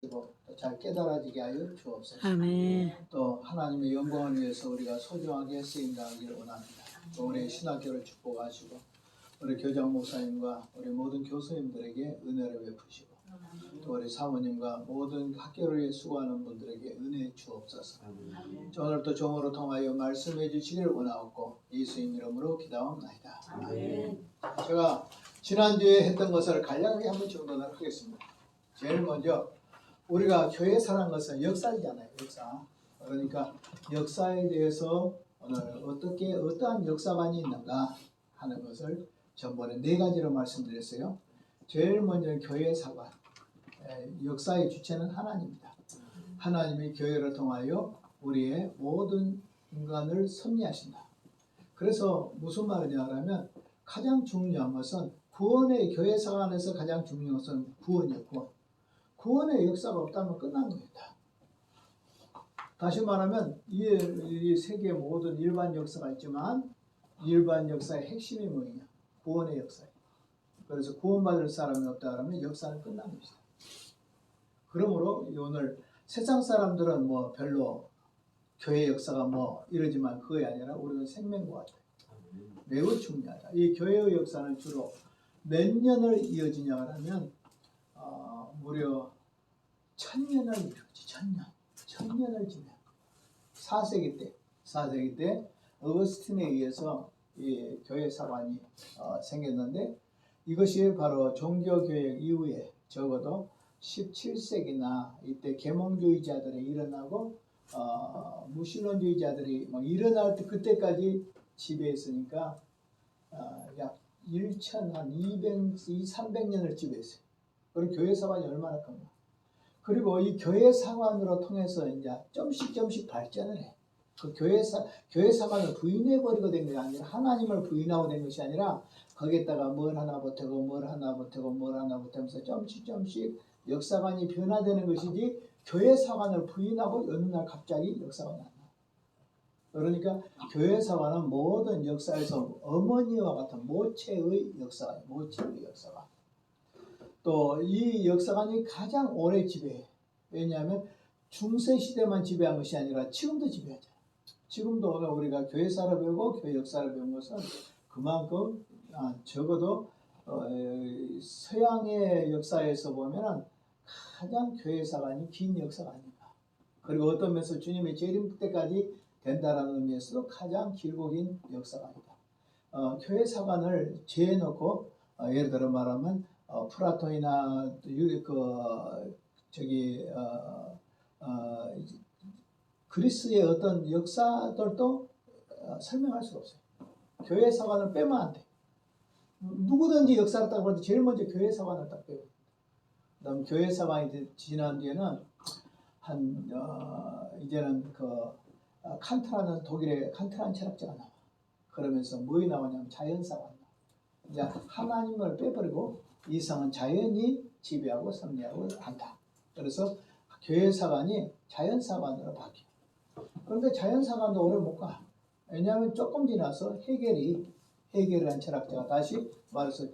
밝혀지고 또 잘 깨달아지게 하여 주옵소서. 아멘. 또 하나님의 영광을 위해서 우리가 소중하게 쓰임당하기를 원합니다. 또 우리 신학교를 축복하시고 우리 교장 목사님과 우리 모든 교수님들에게 은혜를 베푸시고 또 우리 사모님과 모든 학교를 위해 수고하는 분들에게 은혜 주옵소서. 오늘 또 종으로 통하여 말씀해 주시기를 원하옵고 예수님 이름으로 기도합니다. 아멘. 제가 지난주에 했던 것을 간략하게 한번 정돈을 하겠습니다. 제일 먼저 우리가 교회 사는 것은 역사이잖아요. 역사. 그러니까 역사에 대해서 오늘 어떻게 어떠한 역사관이 있는가 하는 것을 전번에 4가지로 말씀드렸어요. 제일 먼저 교회 사관. 역사의 주체는 하나님입니다. 하나님이 교회를 통하여 우리의 모든 인간을 섭리하신다. 그래서 무슨 말이냐 하면 가장 중요한 것은 구원의 교회 사관에서 가장 중요한 것은 구원이에요. 구원의 역사가 없다면 끝난 겁니다. 다시 말하면 이 세계 모든 일반 역사가 있지만 일반 역사의 핵심이 뭐냐? 구원의 역사예요. 그래서 구원받을 사람이 없다 그러면 역사는 끝난 것이다. 그러므로 오늘 세상 사람들은 뭐 별로 교회 역사가 뭐 이러지만 그게 아니라 우리는 생명과 같아요. 매우 중요하다. 이 교회의 역사는 주로 몇 년을 이어지냐 하면 무려 1000년을 이루지. 1000년을 지내. 4세기 때 어거스틴에 의해서 이 교회 사관이 생겼는데 이것이 바로 종교개혁 이후에 적어도 17세기나 이때 계몽주의자들이 일어나고 무신론주의자들이 막 일어날 때 그때까지 지배했으니까 약 1200-300년을 지배했어요. 그리고 교회 사관이 얼마나 큽니까? 그리고 이 교회 사관으로 통해서 이제 점씩 발전을 해. 그 교회 사관을 부인해 버리고 된 것이 아니라 하나님을 부인하고 된 것이 아니라 거기에다가 뭘 하나 보태면서 점씩 역사관이 변화되는 것이지 교회 사관을 부인하고 어느 날 갑자기 역사관이 안 나와. 그러니까 교회 사관은 모든 역사에서 어머니와 같은 모체의 역사관. 또 이 역사관이 가장 오래 지배해. 왜냐하면 중세 시대만 지배한 것이 아니라 지금도 지배하잖아요. 지금도 오늘 우리가 교회사를 배우고 교회 역사를 배운 것은 그만큼 적어도 서양의 역사에서 보면은 가장 교회사관이 긴 역사가 아닌가. 그리고 어떤 면에서 주님의 재림 때까지 된다라는 의미에서도 가장 길고 긴 역사관이다. 교회사관을 재해놓고 예를 들어 말하면 플라톤이나 그리스의 어떤 역사들도 설명할 수가 없어요. 교회 사관을 빼면 안 돼. 누구든지 역사를 딱 보는데 제일 먼저 교회 사관을 딱 빼요. 그다음 교회 사관이 지난 뒤에는 이제는 칸트라는 독일의 칸트라는 철학자가 나와. 그러면서 뭐이 나오냐면 자연사관. 이제 하나님을 빼버리고 이상은 자연이 지배하고 섭리하고 한다. 그래서 교회 사관이 자연사관으로 바뀌어. 그런데 자연사관도 오래 못 가. 왜냐하면 조금 지나서 헤겔이라는 철학자가 다시 말해서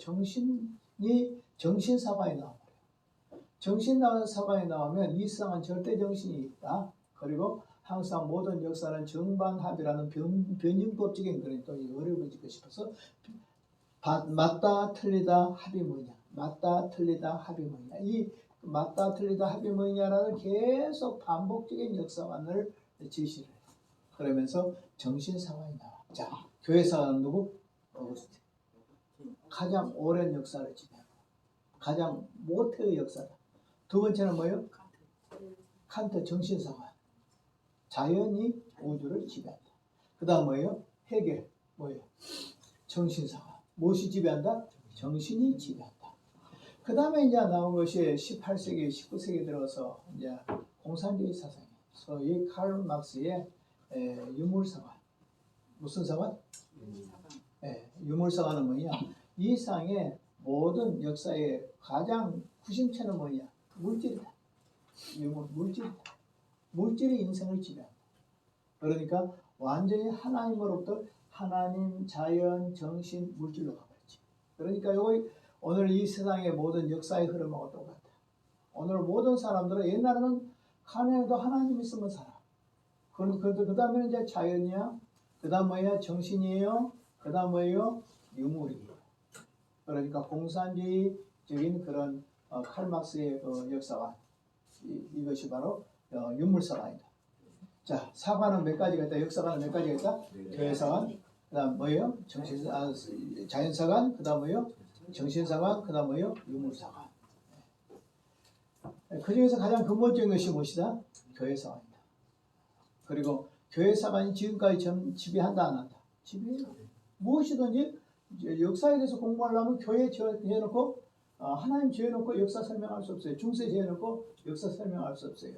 정신사관이 나와버려요. 정신사관이 나오면 이 세상은 절대 정신이 있다. 그리고 항상 모든 역사는 정반합이라는 변증법적인 그런 또 어려워지고 싶어서 맞다 틀리다 합이 뭐냐. 맞다 틀리다 합이 뭐냐. 이 맞다 틀리다 합이 뭐냐라는 계속 반복적인 역사관을 제시를 해요. 그러면서 정신사관이 나와. 자, 교회사관은 누구? 어거스틴. 가장 오랜 역사를 지배하고 가장 모태의 역사다. 두 번째는 뭐예요? 칸트 정신사관. 자연이 우주를 지배한다. 그 다음 뭐예요? 헤겔. 뭐예요? 정신사관. 무엇이 지배한다? 정신이 지배한다. 그 다음에 이제 나온 것이 18세기, 19세기 들어서 이제 공산주의 사상이에요. 소위 칼 막스의 유물사관. 무슨 사관? 유물사관은 뭐냐? 이 상의 모든 역사의 가장 구심체는 뭐냐? 물질이다. 물질이다. 물질이 인생을 지배한다. 그러니까 완전히 하나님으로부터 하나님, 자연, 정신, 물질로 가버렸지. 그러니까 오늘 이 세상의 모든 역사의 흐름하고 똑같아. 오늘 모든 사람들은 옛날에는 가난해도 하나님 있으면 살아. 그 다음에 이제 자연이야. 그 다음 뭐야? 정신이에요. 그 다음 뭐예요? 유물이에요. 그러니까 공산주의적인 그런 칼막스의 역사관. 이것이 바로 유물사관이다. 자, 사관은 몇 가지가 있다? 역사관은 몇 가지가 있다? 교회사관, 그 다음 뭐예요? 자연사관, 그 다음 뭐예요? 정신사관, 그 다음 뭐예요? 유물사관. 그 중에서 가장 근본적인 것이 무엇이다? 교회사관이다. 그리고 교회사관이 지금까지 지배한다 안 한다? 지배해요. 무엇이든지 역사에 대해서 공부하려면 교회 지어놓고 하나님 지어놓고 역사 설명할 수 없어요. 중세 지어놓고 역사 설명할 수 없어요.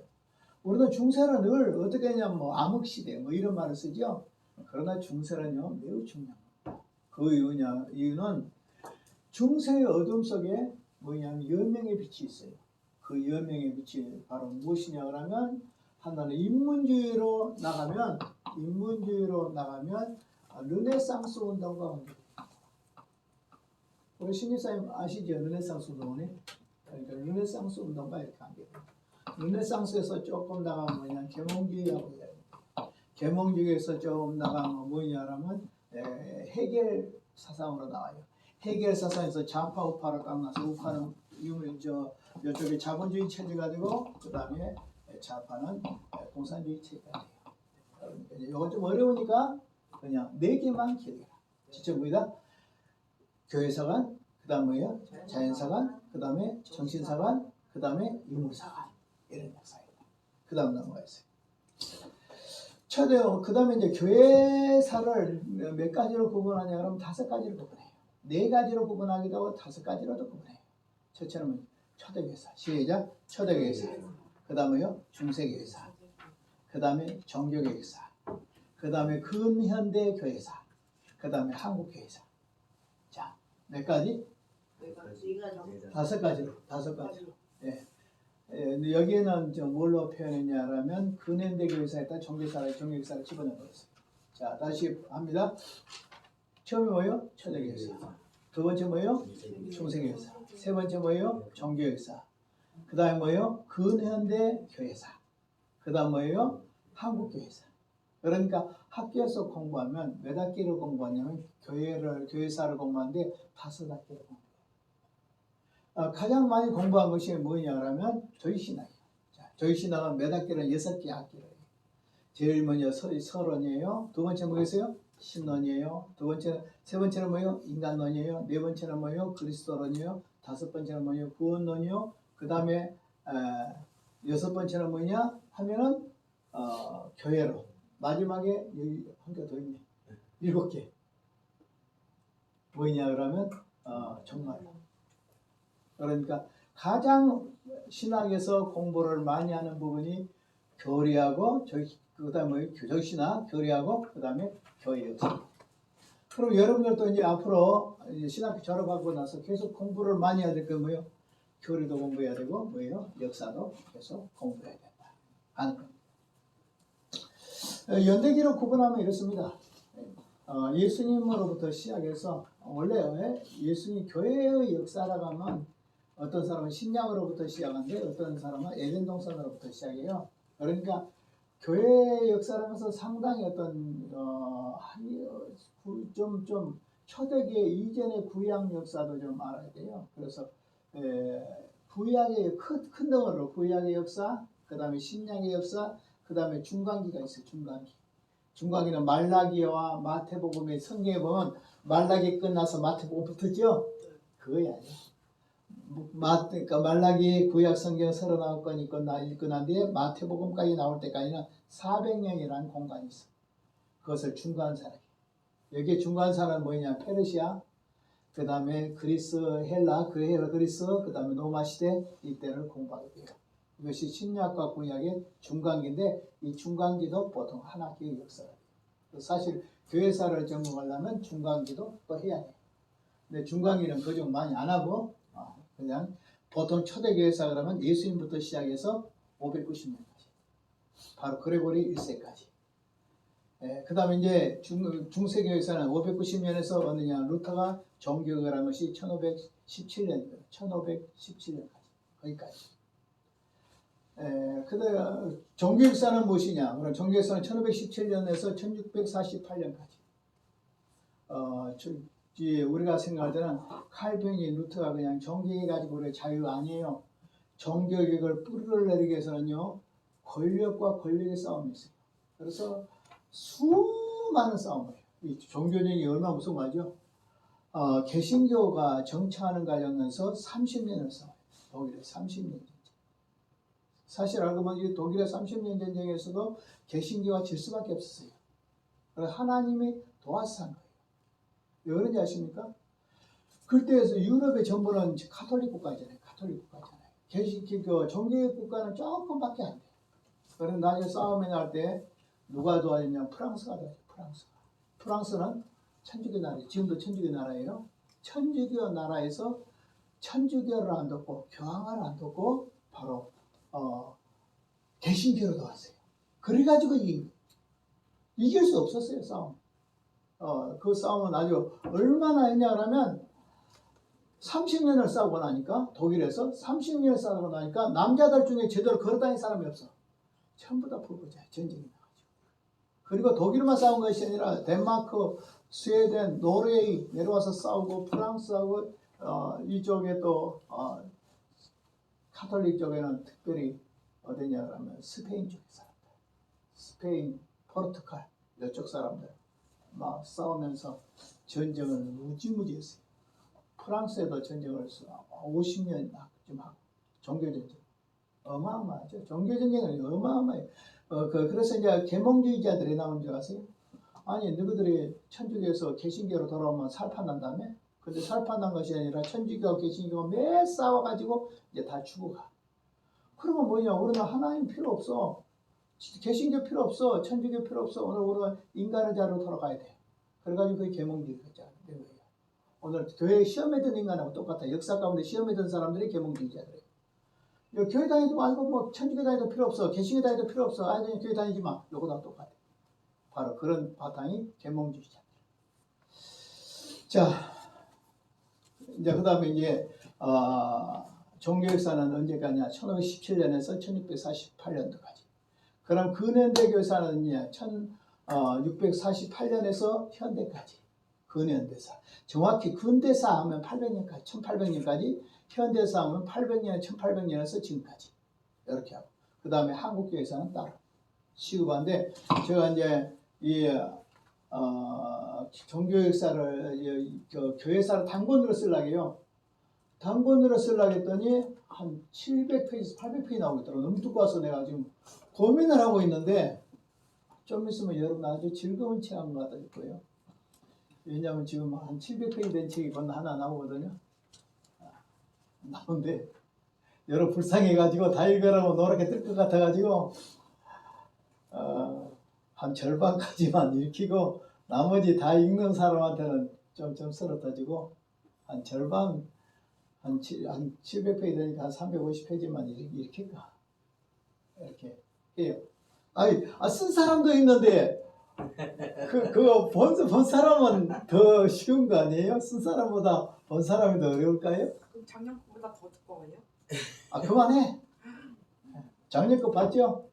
우리는 중세는 늘 어떻게 했냐면 뭐 암흑시대 뭐 이런 말을 쓰죠. 그러나 중세는요 매우 중요합니다. 그 이유는 중세의 어둠 속에 뭐냐면 연명의 빛이 있어요. 그 연명의 빛이 바로 무엇이냐 그러면 하나는 인문주의로 나가면 르네상스 운동과 관계돼요. 우리 신입사님 아시죠? 르네상스 운동이? 그러니까 르네상스 운동과 이렇게 관계돼요. 르네상스에서 조금 나가면 뭐냐 계몽주의하고 이야기해요. 계몽주의에서 조금 나가면 뭐냐라면 해겔 사상으로 나와요. 해겔 사상에서 좌파 우파로 딱 나서 우파는 이쪽에 자본주의 체제가 되고 그 다음에 좌파는 공산주의 체제가 돼요. 그러니까 이건 좀 어려우니까 그냥 4개만 기억해라. 진짜 뭐이다? 교회사관, 그 다음 뭐예요? 자연사관, 그 다음에 정신사관, 그 다음에 유물사관. 이런 역사입니다. 그 다음 넘어가 있어요. 그 다음에 이제 교회사를 몇 가지로 구분하냐 그러면 5가지로 구분해요. 4가지로 구분하기도 하고 5가지로도 구분해요. 첫째는 초대교회사. 시작. 초대교회사. 그 다음에요. 중세교회사. 그 다음에 정교교회사. 그 다음에 근현대 교회사. 그 다음에 한국교회사. 자, 몇 가지? 5가지로. 5가지로. 예. 여기에는 뭘로 표현했냐라면 근현대 교회사에다 정교교회사를 집어넣은 거였어요. 자, 다시 합니다. 처음에 뭐예요? 초대교회사. 두 번째 뭐예요? 중세교회사. 세 번째 뭐예요? 정교교회사. 그 다음에 뭐예요? 근현대 교회사. 그 다음 뭐예요? 한국교회사. 그러니까 학교에서 공부하면 몇 학기를 공부하냐면 교회사를 공부하는데 5학기를 공부해요. 가장 많이 공부한 것이 뭐냐 그러면 조이신학이에요. 저희 신학은 몇 학기는 6개 학기를 해요. 제일 먼저 서론이에요. 두 번째 뭐겠어요? 신론이에요. 세 번째는 뭐예요? 인간론이에요. 네 번째는 뭐예요? 그리스도론이에요. 5번째는 뭐예요? 구원론이요. 그 다음에 6번째는 뭐냐 하면은 교회론. 마지막에 여기 한 개 더 있네. 7개. 뭐냐 그러면 정말론. 그러니까 가장 신학에서 공부를 많이 하는 부분이 교리하고 그 다음에 교적신학, 교리하고 그 다음에 교회 역사. 그럼 여러분들도 이제 앞으로 신학교 졸업하고 나서 계속 공부를 많이 해야 될 거 뭐예요? 교리도 공부해야 되고 뭐예요? 역사도 계속 공부해야 된다 하는 겁니다. 연대기로 구분하면 이렇습니다. 예수님으로부터 시작해서 원래 예수님 교회의 역사라고 하면 어떤 사람은 신약으로부터 시작하는데 어떤 사람은 에덴 동산으로부터 시작해요. 그러니까 교회 역사라면서 상당히 어떤 좀 초대교회 이전의 구약 역사도 좀 알아야 돼요. 그래서 구약의 큰 덩어리로 구약의 역사, 그 다음에 신약의 역사, 그 다음에 중간기가 있어요. 중간기는 말라기와 마태복음의 성경에 보면 말라기 끝나서 마태복음 붙었죠? 그거야. 그러니까 말라기 구약 성경 39권 읽고 난 뒤에 마태복음까지 나올 때까지는 400년이라는 공간이 있어. 그것을 중간사라고. 여기에 중간사는 뭐냐? 페르시아, 그 다음에 그리스, 헬라, 그리스, 그 다음에 로마 시대 이때를 공부하게 돼요. 이것이 신약과 구약의 중간기인데 이 중간기도 보통 한 학기의 역사가 돼요. 사실 교회사를 전공하려면 중간기도 또 해야 돼요. 근데 중간기는 그중 많이 안 하고 그냥 보통 초대교회사 그러면 예수님부터 시작해서 590년까지 바로 그레고리 1세까지. 그 다음에 이제 중세교회사는 590년에서 어느냐 루터가 종교교회라는 것이 1517년이거든요. 1517년까지 거기까지. 그다음 종교역사는 무엇이냐? 그럼 종교역사는 1517년에서 1648년까지. 우리가 생각할 때는 칼빈이 루터가 그냥 종교에 가지고 그래 자유 아니에요. 종교개혁을 뿌리를 내리기 위해서는요, 권력과 권력의 싸움이 있어요. 그래서 수많은 싸움을 해요. 이 종교적이 얼마나 무서워하죠? 개신교가 정착하는 과정에서 30년을 싸워요. 독일에 30년 전쟁. 사실 알고 보면 이 독일의 30년 전쟁에서도 개신교가 질 수밖에 없었어요. 그래서 하나님이 도와서 한 거예요. 왜 그런지 아십니까? 그때에서 유럽의 전부는 가톨릭 국가잖아요. 가톨릭 국가잖아요. 종교의 국가는 조금밖에 안 돼요. 그런데 나중에 싸움이 날 때 누가 도와줬냐? 프랑스가 도와줘요. 프랑스는 천주교 나라예요. 지금도 천주교 나라예요. 천주교 나라에서 천주교를 안 돕고 교황을 안 돕고 바로 개신교로 도왔어요. 그래가지고 이길 수 없었어요. 싸움. 그 싸움은 아주 얼마나 했냐 그러면 30년을 싸우고 나니까 독일에서 30년을 싸우고 나니까 남자들 중에 제대로 걸어다니는 사람이 없어. 전부 다 불구자 전쟁이 나가지고. 그리고 독일만 싸운 것이 아니라 덴마크, 스웨덴, 노르웨이 내려와서 싸우고 프랑스하고 이쪽에 또 카톨릭 쪽에는 특별히 어디냐 그러면 스페인 쪽의 사람들, 스페인, 포르투갈 이쪽 사람들 막 싸우면서 전쟁을 무지무지했어요. 프랑스에도 전쟁을 50년쯤 하고 종교전쟁 어마어마하죠. 종교전쟁은 어마어마해요. 그래서 이제 계몽주의자들이 나온 줄 아세요? 아니 너희들이 천주교에서 개신교로 돌아오면 살판난다며? 근데 살판난 것이 아니라 천주교, 개신교가 매 싸워가지고 이제 다 죽어가. 그러면 뭐냐? 우리는 하나님 필요 없어. 개신교 필요 없어. 천주교 필요 없어. 오늘 우리가 인간의 자리로 돌아가야 돼. 그래가지고 그게 계몽주의가 된 거예요. 오늘 교회 시험에 든 인간하고 똑같아. 역사 가운데 시험에 든 사람들이 계몽주의자들이에요. 교회 다니도 말고 뭐 천주교 다니도 필요 없어. 개신교 다니도 필요 없어. 아니 교회 다니지 마. 요거다 똑같아. 바로 그런 바탕이 계몽주의자. 자, 이제 그 다음에 이제 종교역사는 언제까지냐? 1517년에서 1648년도까지. 그럼 근현대교사는 이제 1648년에서 현대까지. 근현대사. 정확히 근대사 하면 800년까지, 1800년까지, 현대사 하면 800년, 1800년에서 지금까지. 이렇게 하고. 그 다음에 한국교회사는 따로 시급한데, 제가 이제 이 종교역사를 교회사를 단권으로 쓰려고 해요. 단권으로 쓰려고 했더니 한 700페이지, 800페이지 나오겠더라고요. 너무 두꺼워서 내가 지금 고민을 하고 있는데 좀 있으면 여러분 아주 즐거운 체험을 받을 거예요. 왜냐하면 지금 한 700페이지 된 책이 건 하나 나오거든요. 나오는데 여러분 불쌍해가지고 다 읽으라고 노랗게 뜰 것 같아가지고 한 절반까지만 읽히고 나머지 다 읽는 사람한테는 좀 점수를 떠지고 한 절반 한 700페이지 되니까 한 350페이지만 읽힐까 이렇게 해요. 아니 쓴 사람도 있는데 그거 본 사람은 더 쉬운 거 아니에요? 쓴 사람보다 본 사람이 더 어려울까요? 그럼 작년 거보다 더 두꺼워요? 그만해. 작년 거 봤죠?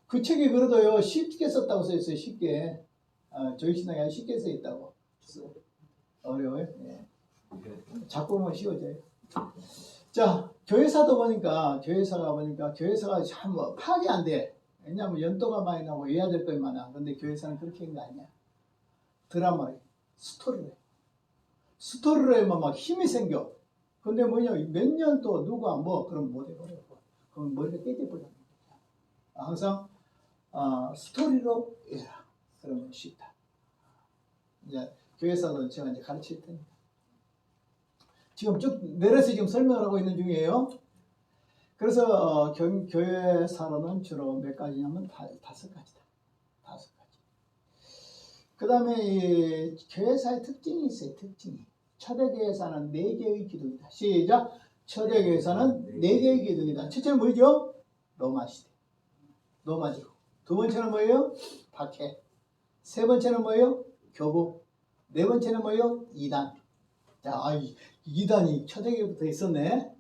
그 책이 그래도요 쉽게 썼다고 써있어요. 쉽게. 저희 신앙이 아주 쉽게 써있다고. 어려워요? 예. 자꾸 보면 쉬워져요. 자, 교회사도 보니까 교회사가 참 파악이 안 돼. 왜냐하면 연도가 많이 나오고 외워야 될 것이 많아. 근데 교회사는 그렇게 한 거 아니야. 드라마를 스토리를 해만 막 힘이 생겨. 근데 뭐냐 몇 년 또 누가 그럼 못 해버리고 그럼 머리가 깨져버려. 항상 스토리로 해라. 그러면 쉽다. 이제 교회사도 제가 이제 가르칠 테니까. 지금 쭉 내려서 지금 설명을 하고 있는 중이에요. 그래서 교회사로는 주로 몇 가지냐면 5가지다. 5가지. 그 다음에 이 교회사의 특징이 있어요. 특징이. 초대교회사는 4개의 기둥이다. 시작. 초대교회사는 4개의 기둥이다. 첫째는 뭐죠? 로마시대. 로마제국. 두 번째는 뭐예요? 박해. 세 번째는 뭐예요? 교부. 네 번째는 뭐예요? 이단. 자, 이단이 초대교회부터 있었네.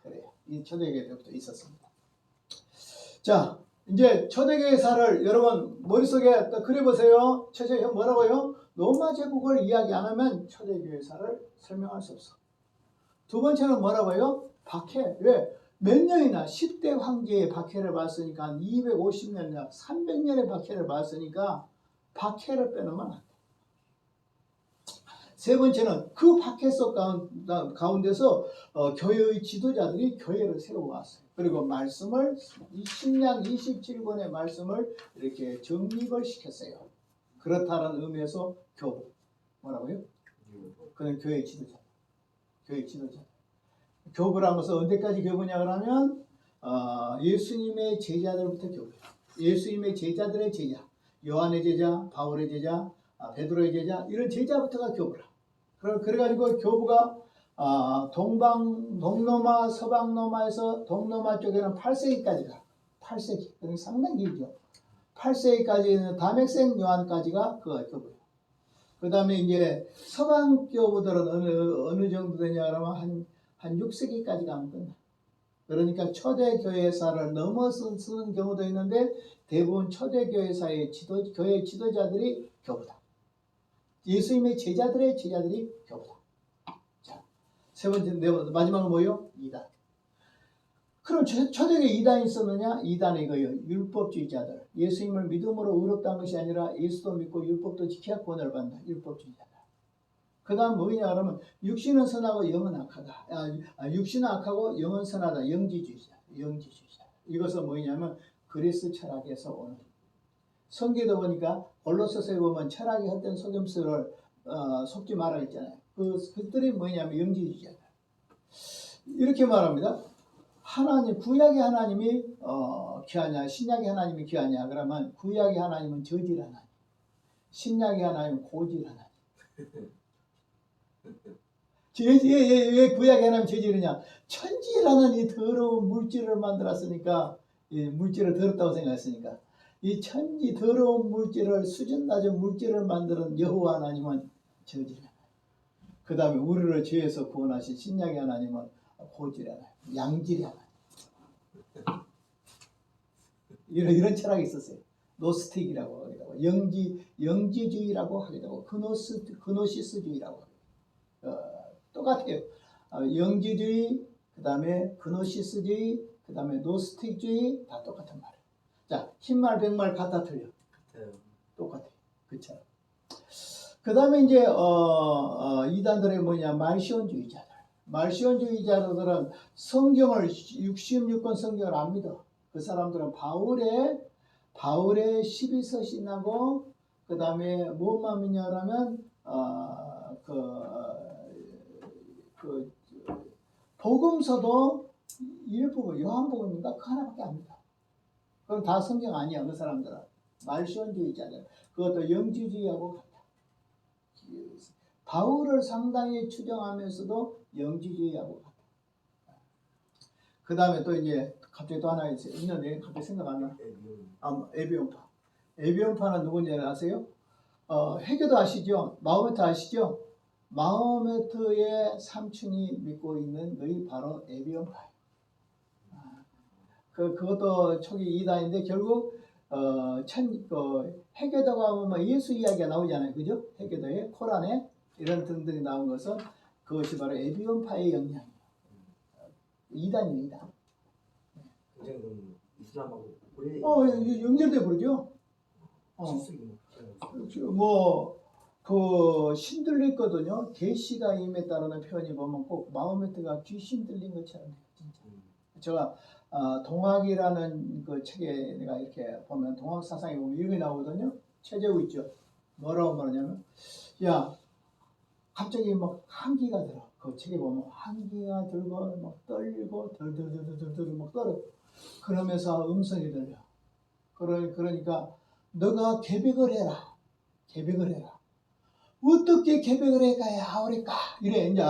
그래요. 이 초대교회 때부터 있었습니다. 자, 이제 초대교회사를 여러분 머릿속에 또 그려보세요. 첫째 뭐라고요? 로마 제국을 이야기 안 하면 초대교회사를 설명할 수 없어. 두 번째는 뭐라고요? 박해. 왜? 몇 년이나 10대 황제의 박해를 받았으니까 250년, 약 300년의 박해를 받았으니까 박해를 빼놓으면 안 돼. 세 번째는 그 박해 속 가운데서 교회의 지도자들이 교회를 세워왔어요. 그리고 말씀을 신약 27권의 말씀을 이렇게 정립을 시켰어요. 그렇다는 의미에서 교부. 뭐라고요? 그는 교회의 지도자. 교회의 지도자. 교부라는 것은 언제까지 교부냐 그러면 예수님의 제자들부터 교부예요. 예수님의 제자들의 제자. 요한의 제자, 바울의 제자, 베드로의 제자 이런 제자부터가 교부라. 그래가지고 교부가 동로마, 서방로마에서 동로마 쪽에는 8세기까지가 8세기, 그러니까 상당히 길죠. 8세기까지는 담액생 요한까지가 그가 교부예요. 그 다음에 이제 서방 교부들은 어느 정도 되냐 그러면 한 6세기까지 가면 끝나. 그러니까 초대교회사를 넘어서 쓰는 경우도 있는데 대부분 초대교회사의 교회 지도자들이 교부다. 예수님의 제자들의 제자들이 교부다. 자, 세 번째, 마지막은 뭐예요? 이단. 그럼 초대교회 이단이 있었느냐? 이단이 이거예요. 율법주의자들. 예수님을 믿음으로 의롭다는 것이 아니라 예수도 믿고 율법도 지켜야 구원을 받는다. 율법주의자들. 그 다음 뭐냐 그러면 육신은 선하고 영은 악하다. 육신은 악하고 영은 선하다. 영지주의자. 영지주의자. 이것은 뭐냐면 그리스 철학에서 오는. 성경에도 보니까 골로새서에 보면 철학의 헛된 속임수를 속지 말라 했잖아요. 그들이 뭐냐면 영지주의자다. 이렇게 말합니다. 하나님, 구약의 하나님이 귀하냐, 신약의 하나님이 귀하냐 그러면 구약의 하나님은 저질 하나님, 신약의 하나님은 고질 하나님. 왜 구약의 하나님 저질이냐? 천지라는 이 더러운 물질을 만들었으니까, 이 물질을 더럽다고 생각했으니까 이 천지 더러운 물질을 수준 낮은 물질을 만드는 여호와 하나님은 저질하나님. 그 다음에 우리를 죄에서 구원하신 신약의 하나님은 고질하나님, 양질하나님. 이런 철학이 있었어요. 노스틱이라고 하기도 하고 영지주의라고 하기도 하고 그노시스주의라고 하기도 하고 똑같아요. 영지주의, 그 다음에 그노시스주의, 그 다음에 노스틱주의 다 똑같은 말이에요. 자, 흰말 백말 같아 틀려? 똑같아요. 그쵸? 그 다음에 이제 이단들의 뭐냐 말시온주의자들. 말시온주의자들은 성경을 66권 성경을 안 믿어. 그 사람들은 바울의 12서 신하고 그 다음에 무엇만 믿냐라면 복음서도 일부 요한복음인가 그 하나밖에 안 믿어. 그건 다 성경 아니야. 그 사람들은 말시온주의자들. 그것도 영지주의하고 같아. 바울을 상당히 추정하면서도 영지주의하고 같아. 그 다음에 또 이제 갑자기 또 하나 있는데 갑자기 생각 안 나. 에비온파. 에비온파는 누군지 아세요? 해교도 아시죠? 마호메트 아시죠? 마호메트의 삼촌이 믿고 있는 너희 바로 에비온파예요. 그것도 초기 이단인데 결국 해교도가 보면 예수 이야기가 나오잖아요. 그죠? 해교도에 코란에 이런 등등이 나온 것은 그것이 바로 에비온파의 영향이에요. 이단이에요, 이단. 굉장히 좀 이슬람하고 오래 연결돼 버리죠. 신들렸거든요. 계시가 임에 따르는 표현이 보면 꼭 마호메트가 귀신 들린 것처럼 해요, 진짜. 제가 동학이라는 그 책에 내가 이렇게 보면 동학 사상에 보면 이렇게 나오거든요. 최재우 있죠. 뭐라고 말하냐면, 야, 갑자기 막 한기가 들어. 그 책에 보면 한기가 들고 막 떨리고 덜덜덜덜덜 막 떨어. 그러면서 음성이 들려. 그러니까 너가 계백을 해라. 계백을 해라. 어떻게 계백을 해가야 하오리까? 이래 이제.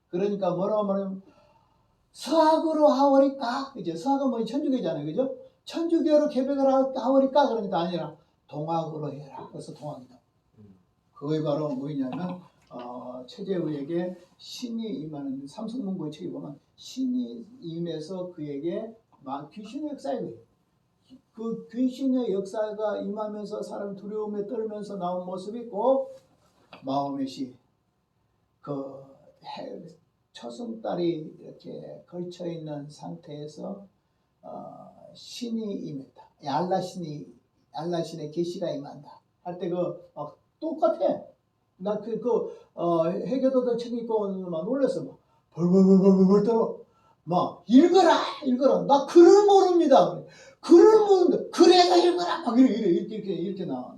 그러니까 뭐라고 말하면 서학으로 하오리까? 이제 서학은 뭐 천주교잖아요, 그죠? 천주교로 계백을 하오리까? 그러니까 아니라 동학으로 해라. 그래서 동학이다. 그게 바로 뭐냐면 최재우에게 신이 임하는 삼성문고의 책에 보면 신이 임해서 그에게 막 귀신의 역사에 그 귀신의 역사가 임하면서 사람 두려움에 떨면서 나온 모습이 꼭 마호멧이 그 초승달이 이렇게 걸쳐 있는 상태에서 신이 임했다. 알라신의 계시가 임한다. 할 때 똑같아. 나 해교도도 책 읽고 막 놀랐어. 막 벌벌벌벌벌 떨어. 막 읽어라. 나 글을 모릅니다. 글을 모르는데 그래가 읽어라. 막 이렇게 나와.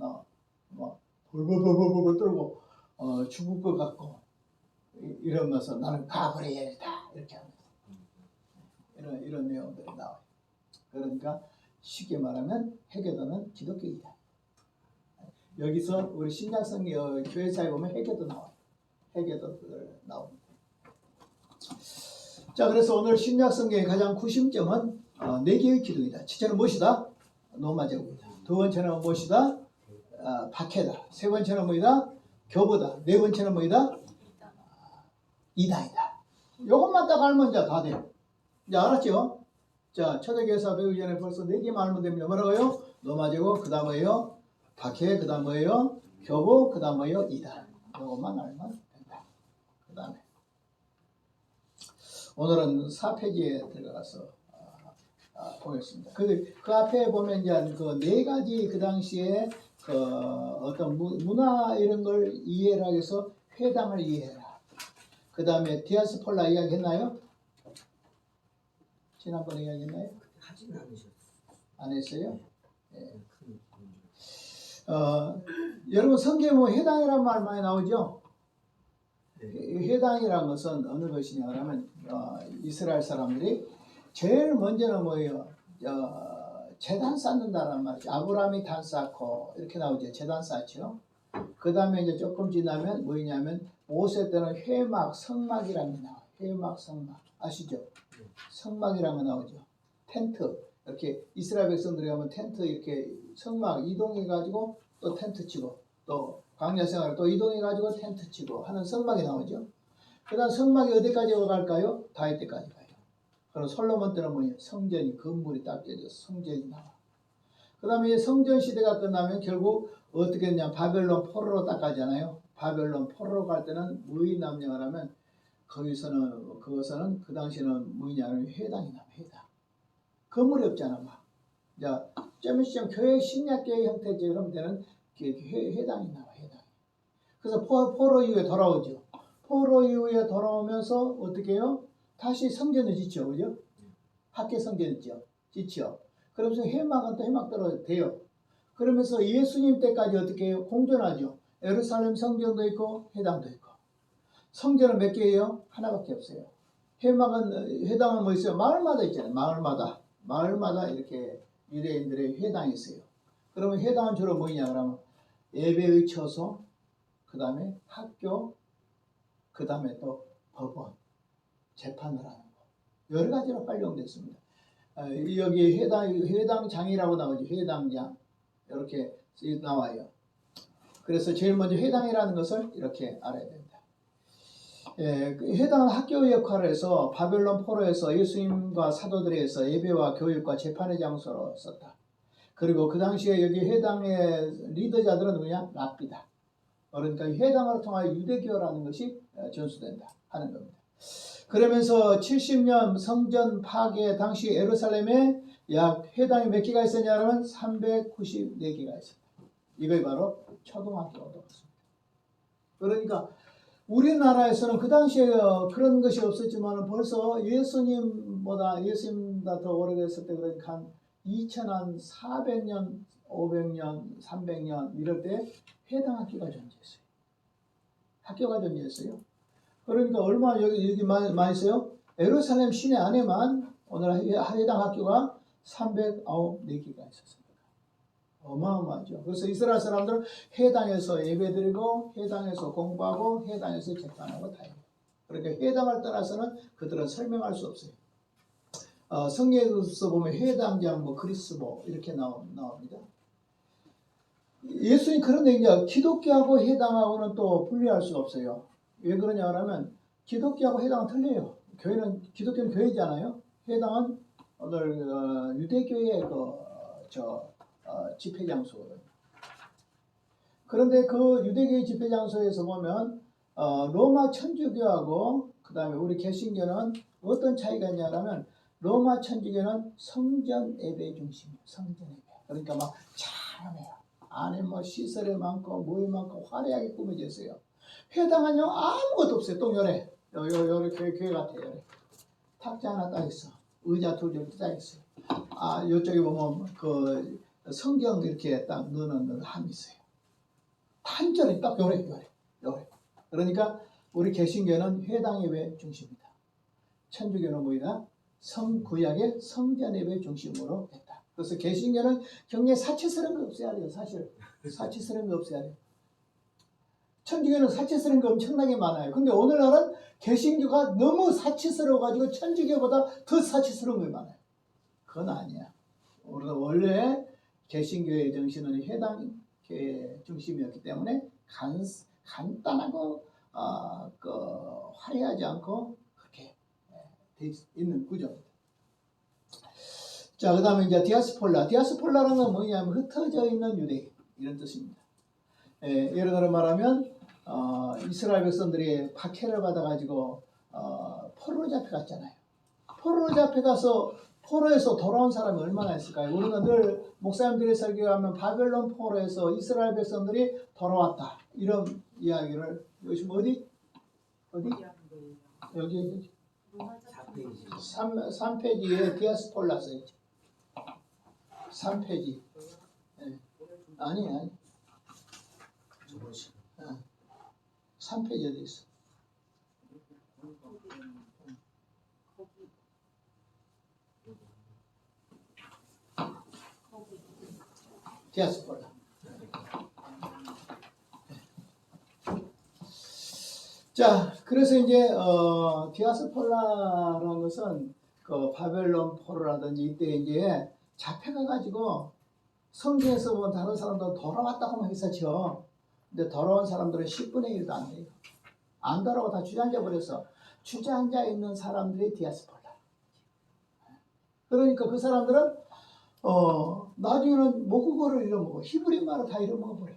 막 벌벌벌벌벌 떨고 죽을 것 같고 이러면서 나는 가브리엘이다 이렇게 하면서 이런 내용들이 나와요. 그러니까 쉽게 말하면 해교도는 기독교이다. 여기서 우리 신약성경 교회사에 보면 해교도 나와요. 해교도 나옵니다. 자, 그래서 오늘 신약성경의 가장 구심점은 4개의 기둥이다. 첫째는 무엇이다? 노마제국이다. 두 번째는 무엇이다? 박해다. 세 번째는 뭐이다? 교보다. 네 번째는 뭐이다? 이다이다. 이것만 딱 알면 이제 다 돼요. 이제 알았죠? 자, 초대교회사 배우기 전에 벌써 4개만 알면 됩니다. 뭐라고요? 노마제국, 그 다음 뭐예요? 박해, 그 다음 뭐예요? 교보, 그 다음 뭐예요? 이다. 이것만 알면 된다. 그 다음에 오늘은 4페이지에 들어가서 보겠습니다. 그 앞에 보면 이제 그 4가지 그 당시에 그 어떤 문화 이런 걸 이해를 하기 위해서 회당을 이해해라. 그 다음에 디아스폴라 이야기했나요? 지난번에 이야기했나요? 하지는 않으셨어요. 안 했어요? 네. 여러분 성경에 뭐 회당이라는 말 많이 나오죠? 회당이라는 것은 어느 것이냐 하면 이스라엘 사람들이 제일 먼저는 뭐예요? 제단 쌓는다는 말이죠. 아브라함이 단 쌓고 이렇게 나오죠. 제단 쌓죠. 그 다음에 이제 조금 지나면 뭐냐면 5세 때는 회막, 성막이라는 게 나와요. 회막, 성막 아시죠? 성막이라는 거 나오죠. 텐트 이렇게 이스라엘 백성들이 가면 텐트 이렇게 성막 이동해 가지고 또 텐트 치고 또 광야 생활을 또 이동해 가지고 텐트 치고 하는 성막이 나오죠. 그다음 성막이 어디까지 갈까요? 다윗 때까지 가요. 그럼 솔로몬 때는 뭐예요? 성전이 건물이 딱 깨져서 성전이 나와. 그다음에 성전 시대가 끝나면 결국 어떻게 했냐? 바벨론 포로로 딱 가잖아요. 바벨론 포로로 갈 때는 무의 남녀를 하면 그것은 그 당시에는 뭐냐면 회당이 나와. 회당. 건물이 없잖아 막. 자, 좀 교회 신약교회 형태처럼 되는 회당이 나와. 회당. 그래서 포로 이후에 돌아오죠. 포로 이후에 돌아오면서 어떻게 해요? 다시 성전을 짓죠. 그죠? 학교 성전을 짓죠. 그러면서 회막은 또 회막대로 돼요. 그러면서 예수님 때까지 어떻게 해요? 공존하죠. 예루살렘 성전도 있고 회당도 있고. 성전은 몇 개예요? 하나밖에 없어요. 회당은 뭐 있어요? 마을마다 있잖아요. 마을마다 이렇게 유대인들의 회당이 있어요. 그러면 회당은 주로 뭐냐 그러면 예배의 처소, 그 다음에 학교, 그 다음에 또 법원, 재판을 하는 거. 여러 가지로 활용됐습니다. 여기 회당장이라고 나오죠. 회당장. 이렇게 나와요. 그래서 제일 먼저 회당이라는 것을 이렇게 알아야 됩니다. 회당은 학교의 역할을 해서 바벨론 포로에서 예수님과 사도들에 의해서 예배와 교육과 재판의 장소로 썼다. 그리고 그 당시에 여기 회당의 리더자들은 누구냐? 랍비다. 그러니까 회당을 통하여 유대교라는 것이 전수된다 하는 겁니다. 그러면서 70년 성전 파괴 당시 예루살렘에 약 회당이 몇 개가 있었냐면 394개가 있었다. 이걸 바로 초등학교가 되었습니다. 그러니까 우리나라에서는 그 당시에 그런 것이 없었지만 벌써 예수님보다 더 오래됐을 때 그러니까 한 2400년, 500년, 300년 이럴 때 회당학교가 존재했어요. 학교가 존재했어요. 그러니까 얼마나 여기 많이 있어요? 예루살렘 시내 안에만 오늘 회당 학교가 394개가 있었습니다. 어마어마하죠. 그래서 이스라엘 사람들은 회당에서 예배드리고 회당에서 공부하고 회당에서 재판하고 다 해요. 그러니까 회당을 떠나서는 그들은 설명할 수 없어요. 성경에서 보면 회당장, 그리스보 이렇게 나옵니다. 예수님 그런 얘기냐, 기독교하고 해당하고는 또 분리할 수가 없어요. 왜 그러냐 하면 기독교하고 해당은 틀려요. 기독교는 교회잖아요. 해당은 오늘 유대교의 집회 장소예요. 그런데 그 유대교의 집회 장소에서 보면 로마 천주교하고 그 다음에 우리 개신교는 어떤 차이가 있냐면 로마 천주교는 성전 예배 중심이에요. 성전 예배. 그러니까 막 찬양해요. 안에 뭐 시설이 많고 뭐에 많고 화려하게 꾸며져 있어요. 해당은요 아무것도 없어요. 또 요래 교회 같아요. 요래. 탁자 하나 딱 있어. 의자 두 개 딱 있어요. 요쪽에 보면 그 성경 이렇게 딱 넣는 함이 있어요. 단절히 딱 요래. 그러니까 우리 개신교는 회당 예배 중심이다. 천주교는 뭐이다? 구약의 성전 예배 중심으로 했다. 그래서 개신교는 경례 사치스러운 거 없어야 돼요. 사실 사치스러운 거 없어야 돼요. 천주교는 사치스러운 거 엄청나게 많아요. 근데 오늘날은 개신교가 너무 사치스러워가지고 천주교보다 더 사치스러운 게 많아요. 그건 아니야. 우리가 원래 개신교의 정신은 회당교의 중심이었기 때문에 간단하고 화려하지 않고 그렇게 돼 있는 구조입니다. 자, 그 다음에 이제 디아스폴라라는 건 뭐냐면 흩어져 있는 유대인 이런 뜻입니다. 예를 들어 말하면 이스라엘 백성들이 박해를 받아가지고 포로로 잡혀갔잖아요. 포로로 잡혀가서 포로에서 돌아온 사람이 얼마나 있을까요? 우리는 늘 목사님들이 설교하면 바벨론 포로에서 이스라엘 백성들이 돌아왔다 이런 이야기를 요즘 어디? 여기 3페이지에 디아스폴라 써있죠. 3페이지. 아니. 3페이지에 돼 있어. 디아스폴라. 자, 그래서 이제 디아스폴라라는 것은 그 바벨론 포로라든지 이때 이제 잡혀가가지고 성경에서 보면 다른 사람들 돌아왔다고만 했었죠. 근데 돌아온 사람들은 10분의 1도 안 돼요. 안 돌아오고 다 주저앉아 버려서 주저앉아 있는 사람들이 디아스폴라. 그러니까 그 사람들은 나중에는 모국어를 잃어먹어. 히브리 말을 다 잃어먹어버려.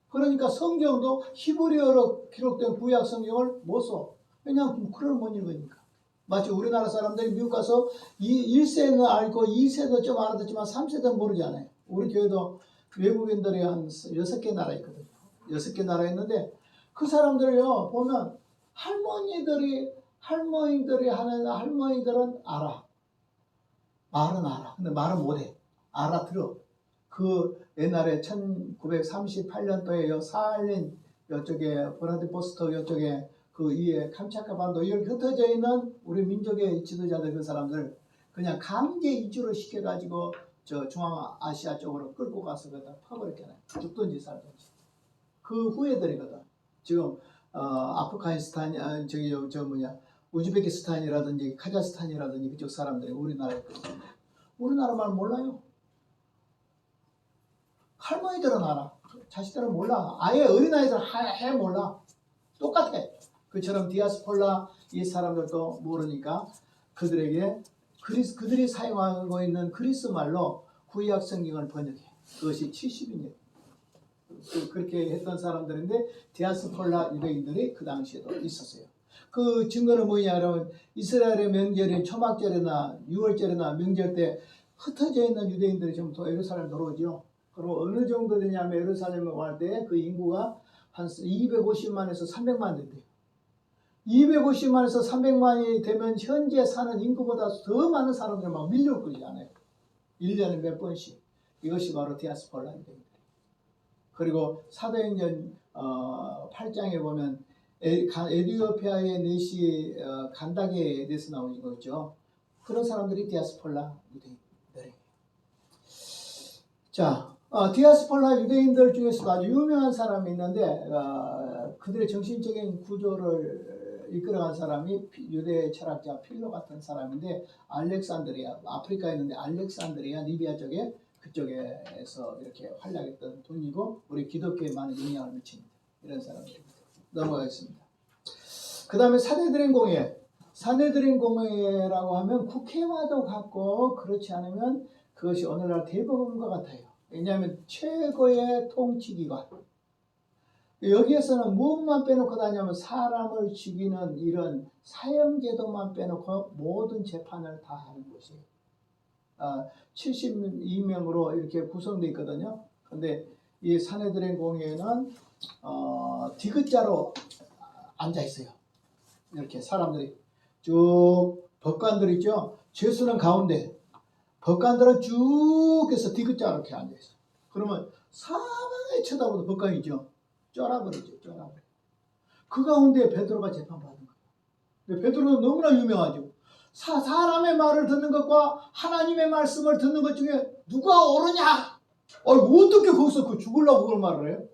그러니까 성경도 히브리어로 기록된 구약 성경을 못 써. 왜냐하면 글을 못 읽으니까. 마치 우리나라 사람들이 미국 가서 1세는 알고 2세도 좀 알아듣지만 3세는 모르잖아요. 우리 교회도 외국인들이 한 6개 나라 있거든요. 6개 나라 있는데 그 사람들이요 보면 할머니들이 하는 할머니들은 알아. 말은 알아. 근데 말은 못해. 알아들어. 그 옛날에 1938년도에 사할린 이쪽에 브라디보스토크 이쪽에 그 이에 캄차카 반도 여기 흩어져 있는 우리 민족의 지도자들 그 사람들 그냥 강제 이주를 시켜가지고 저 중앙아시아 쪽으로 끌고 가서 그다 파버렸잖아요. 죽든지 살든지. 그 후예들이거든. 지금 아프가니스탄 우즈베키스탄이라든지 카자흐스탄이라든지 그쪽 사람들이 우리나라에 있거든요. 우리나라 말 몰라요. 할머니들은 알아. 자식들은 몰라. 아예 어린아이들은 해 몰라. 똑같아. 그처럼 디아스폴라 이 사람들도 모르니까 그들에게 그들이 사용하고 있는 그리스 말로 구약 성경을 번역해. 그것이 70년. 그렇게 했던 사람들인데 디아스폴라 유대인들이 그 당시에도 있었어요. 그 증거는 뭐냐 그러면 이스라엘의 명절인 초막절이나 6월절이나 명절 때 흩어져 있는 유대인들이 좀 더 예루살렘 들어오죠. 그리고 어느 정도 되냐면 예루살렘에 갈 때 그 인구가 한 250만에서 300만 된대요. 250만에서 300만이 되면 현재 사는 인구보다 더 많은 사람들이 막 밀려올 거잖아요. 1년에 몇 번씩. 이것이 바로 디아스폴라 유대인들. 그리고 사도행전 8장에 보면 에티오피아의 내시 간다게에 대해서 나오는 거죠. 그런 사람들이 디아스폴라 유대인들이에요. 자, 디아스폴라 유대인들 중에서도 아주 유명한 사람이 있는데 그들의 정신적인 구조를 이끌어간 사람이 유대 철학자 필로 같은 사람인데 알렉산드리아, 아프리카에 있는데 알렉산드리아 리비아 쪽에 그 그쪽에서 이렇게 활약했던 분이고 우리 기독교에 많은 영향을 미칩니다. 이런 사람들입니다. 넘어가겠습니다. 그 다음에 사내들인 공예. 사내들인 공예라고 하면 국회와도 같고 그렇지 않으면 그것이 오늘날 대법원과 같아요. 왜냐하면 최고의 통치기관. 여기에서는 무엇만 빼놓고 다냐면 사람을 죽이는 이런 사형제도만 빼놓고 모든 재판을 다 하는 곳이에요. 72명으로 이렇게 구성되어 있거든요. 근데 이 사내들인 공예는 디귿자로 앉아 있어요. 이렇게 사람들이 쭉 법관들 있죠. 죄수는 가운데, 법관들은 쭉 해서 디귿자로 이렇게 앉아 있어요. 그러면 사방에 쳐다보는 법관이죠. 쫄아버리죠. 쫄아버려. 그 가운데 베드로가 재판받은 거예요. 근데 베드로는 너무나 유명하죠. 사람의 말을 듣는 것과 하나님의 말씀을 듣는 것 중에 누가 옳으냐? 어떻게 거기서 그 죽으려고 그걸 말을 해요?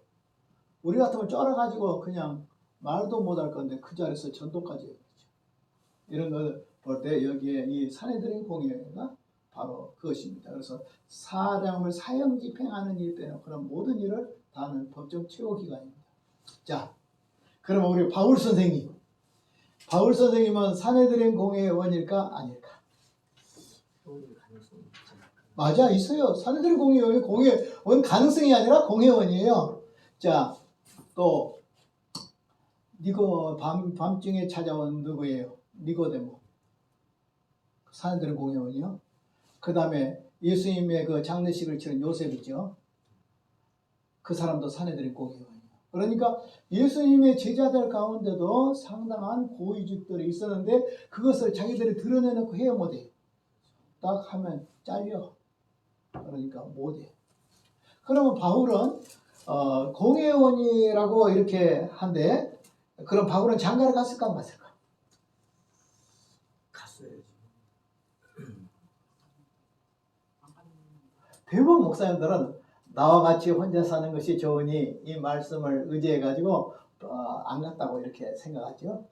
우리 같으면 쫄아가지고 그냥 말도 못할 건데 그 자리에서 전도까지 해요. 이런 걸 볼 때 여기에 이 사내들인 공예가 바로 그것입니다. 그래서 사람을 사형 집행하는 일 빼놓고 그런 모든 일을 다 하는 법정 최고기관입니다. 자, 그러면 우리 바울 선생님. 바울 선생님은 사내들인 공예의 원일까 아닐까? 맞아, 있어요. 사내들인 공예원 가능성이 아니라 공예원이에요. 자, 또 밤중에 찾아온 누구예요? 니고데모. 사내들인 공예원이요. 그 다음에 예수님의 그 장례식을 치른 요셉이죠. 그 사람도 사내들인 공예원이에요. 그러니까 예수님의 제자들 가운데도 상당한 고위직들이 있었는데 그것을 자기들이 드러내놓고 해야 못해. 딱 하면 잘려. 그러니까 못해. 그러면 바울은 공예원이라고 이렇게 한데 그럼 바울은 장가를 갔을까 안 갔을까? 갔어야지. 대부분 목사님들은 나와 같이 혼자 사는 것이 좋으니 이 말씀을 의지해가지고 안 갔다고 이렇게 생각하죠.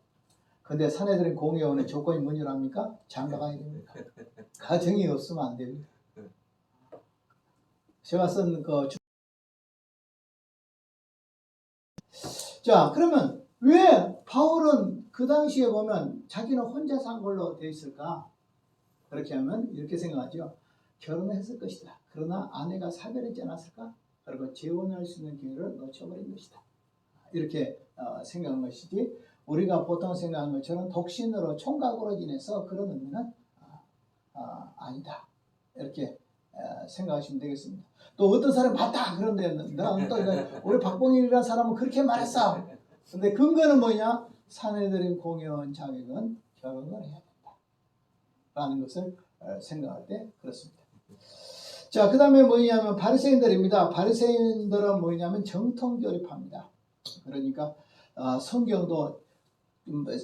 근데 사내들인 공예원의 조건이 뭔지 압니까? 장가 가야 됩니다. 가정이 없으면 안 됩니다. 제가 쓴 자, 그러면 왜 바울은 그 당시에 보면 자기는 혼자 산 걸로 되어 있을까? 그렇게 하면 이렇게 생각하죠. 결혼했을 것이다. 그러나 아내가 사별했지 않았을까? 그리고 재혼할 수 있는 기회를 놓쳐버린 것이다. 이렇게 생각한 것이지 우리가 보통 생각하는 것처럼 독신으로 총각으로 지내서 그런 의미는 아니다. 이렇게 생각하시면 되겠습니다. 또 어떤 사람이 맞다 그런데 또 우리 박봉일이라는 사람은 그렇게 말했어. 근데 근거는 뭐냐? 사내들인 공예원 자격은 결혼을 해야 된다 라는 것을 생각할 때 그렇습니다. 자, 그 다음에 뭐냐면 바리새인들입니다. 바리새인들은 뭐냐면 정통교립합니다. 그러니까 성경도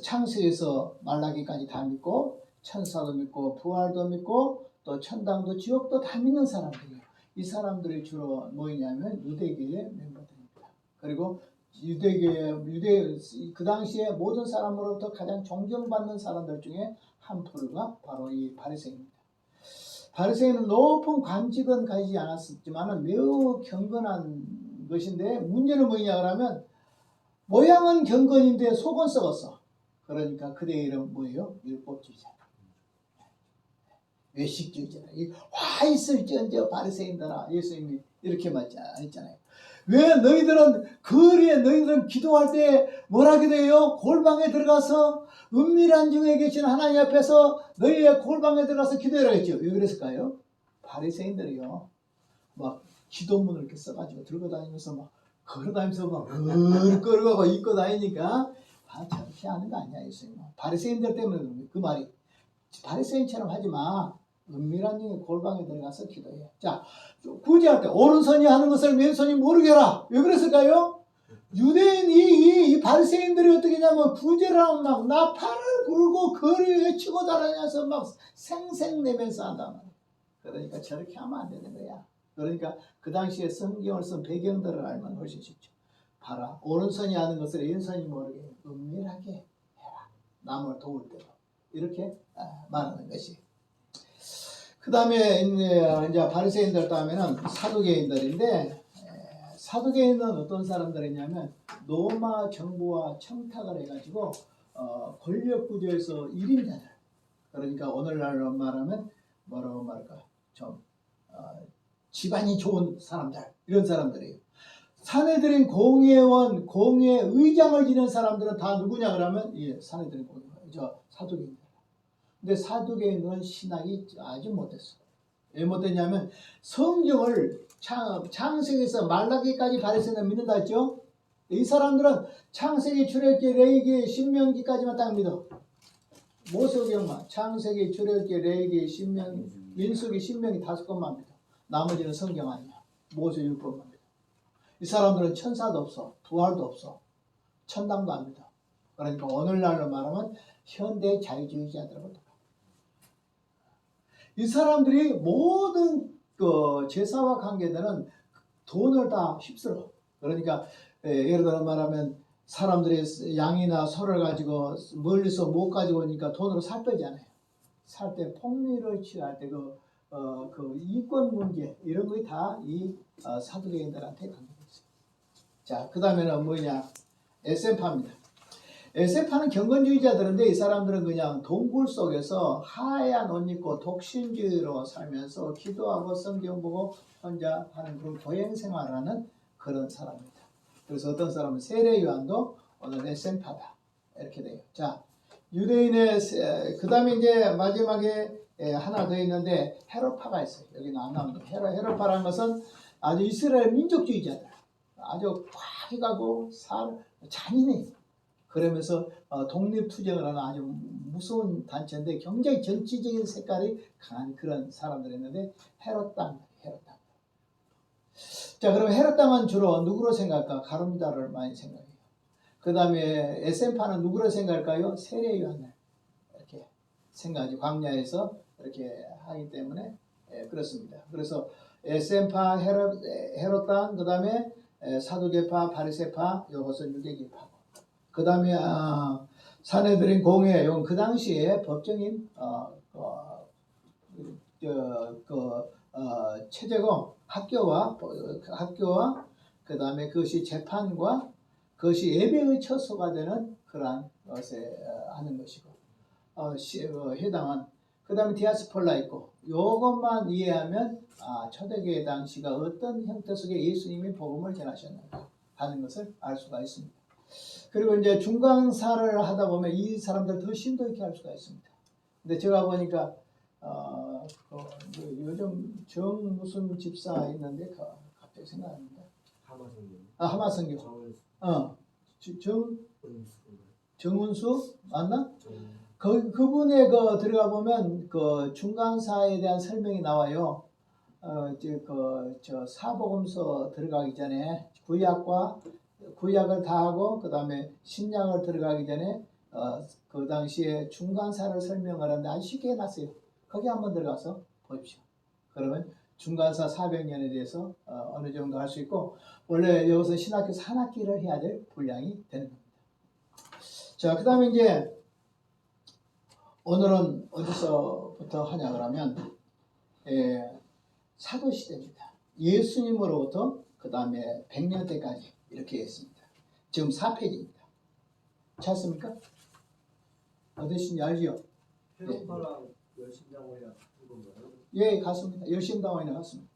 창세에서 말라기까지 다 믿고 천사도 믿고 부활도 믿고 또 천당도 지옥도 다 믿는 사람들이에요. 이 사람들이 주로 뭐냐면 유대교의 멤버들입니다. 그리고 그 당시에 모든 사람으로부터 가장 존경받는 사람들 중에 한 프로가 바로 이 바리새인입니다. 바리새인은 높은 관직은 가지지 않았지만 매우 경건한 것인데 문제는 뭐냐 그러면 모양은 경건인데 속은 썩었어. 그러니까 그들의 이름 뭐예요? 율법주의자. 외식주의자. 화 있을지언정 바리새인들아. 예수님이 이렇게 말했잖아요. 왜 너희들은 기도할 때 뭐라 기도해요? 골방에 들어가서 은밀한 중에 계신 하나님 앞에서 너희의 골방에 들어가서 기도해라 했죠. 왜 그랬을까요? 바리새인들이요. 막 기도문을 이렇게 써가지고 들고 다니면서 막 걸어다니면서 막 걸어가고 입고 다니니까 저렇게 하는 거 아니야 예수님. 바리새인들 때문에 그 말이. 바리새인처럼 하지 마. 은밀한 중에 골방에 들어가서 기도해. 자, 구제할 때 오른손이 하는 것을 왼손이 모르게 해라. 왜 그랬을까요? 유대인 이 바리새인들이 어떻게 하냐면 구제를 하면 막 나팔을 불고 거리에 치고 다니면서 막 생색내면서 한단 말이야. 그러니까 저렇게 하면 안 되는 거야. 그러니까 그 당시에 성경을 쓴 배경들을 알면 훨씬 쉽죠. 봐라. 오른손이 하는 것을 왼손이 모르게 은밀하게 해라. 남을 도울 때도. 이렇게 말하는 것이. 그 다음에 이제 바리새인들 다음에는 사두개인들인데 사두개인은 어떤 사람들이냐면 로마 정부와 청탁을 해가지고 권력 구조에서 1인자들 그러니까 오늘날로 말하면 뭐라고 말할까 좀 집안이 좋은 사람들 이런 사람들이에요. 사내들인 공회원, 공회의장을 지낸 사람들은 다 누구냐 그러면 예, 사내들인 공회원, 저 사두개인들. 근데 사두개인들은 신학이 아주 못했어. 왜 못했냐면 성경을 창세기에서 말라기까지 바리새인은 믿는다 했죠. 이 사람들은 창세기, 출애굽기, 레위기, 신명기까지만 딱 믿어. 모세오경만 창세기, 출애굽기, 레위기, 신명, 민수기, 신명기 5권만 믿어. 나머지는 성경 아니야. 모세율법만 믿어. 이 사람들은 천사도 없어, 부활도 없어, 천당도 안 믿어. 그러니까 오늘날로 말하면 현대 자유주의자들하고 똑같아. 이 사람들이 모든 그 제사와 관계되는 돈을 다 휩쓸어. 그러니까 예를 들어 말하면 사람들이 양이나 소를 가지고 멀리서 못 가지고 오니까 돈으로 살 빼잖아요. 살 때 폭리를 취할 때 그 이권 문제 이런 것이 다 이 사두개인들한테 관계가 있어요. 자, 그 다음에는 뭐냐? 에센파입니다. 에센파는 경건주의자들인데 이 사람들은 그냥 동굴 속에서 하얀 옷 입고 독신주의로 살면서 기도하고 성경 보고 혼자 하는 그런 교행 생활하는 그런 사람입니다. 그래서 어떤 사람은 세례 요한도 오늘 에센파다 이렇게 돼요. 자, 유대인의 그 다음에 이제 마지막에 하나 더 있는데 헤롯파가 있어요. 여기는 안 나옵니다. 헤롯파라는 것은 아주 이스라엘 민족주의자들, 아주 과하고 잔인해요. 그러면서 독립투쟁을 하는 아주 무서운 단체인데 굉장히 정치적인 색깔이 강한 그런 사람들이었는데 헤롯당. 자, 그럼 헤롯당은 주로 누구로 생각할까? 가룟유다를 많이 생각해요. 그 다음에 에센파는 누구로 생각할까요? 세례 요한을 이렇게 생각하죠. 광야에서 이렇게 하기 때문에 그렇습니다. 그래서 에센파, 헤롯당, 그 다음에 사두개파, 바리새파, 이것은 유대교파고. 그 다음에 사내들인 공회, 이건 그 당시에 법정인 체제고 학교와 그 다음에 그것이 재판과 그것이 예배의 처소가 되는 그러한 것에 하는 것이고 해당한 그 다음에 디아스폴라 있고 이것만 이해하면 초대교회 당시가 어떤 형태 속에 예수님이 복음을 전하셨는가 하는 것을 알 수가 있습니다. 그리고 이제 중간사를 하다 보면 이 사람들 더 심도 있게 할 수가 있습니다. 근데 제가 보니까 요즘 정 무슨 집사 있는데 갑자기 생각납니다. 하마성교. 정운수 맞나? 그분의 구들어가 보면 그 중간사에 대한 설명이 나와요. 저 사복음서 들어가기 전에 구약을 다 하고 그 다음에 신약을 들어가기 전에 그 당시에 중간사를 설명을 하는데 아주 쉽게 해놨어요. 거기 한번 들어가서 보십시오. 그러면 중간사 400년에 대해서 어느 정도 할 수 있고 원래 여기서 신학교에서 한 학기를 해야 될 분량이 되는 겁니다. 자, 그 다음에 이제 오늘은 어디서부터 하냐 그러면 사도시대입니다. 예수님으로부터 그 다음에 100년 때까지 이렇게 했습니다. 지금 4페이지입니다. 찾습니까? 어디신지 알지요? 헤롯파랑 열심당원이랑 같은 건가요? 예, 같습니다. 열심당원이랑 같습니다.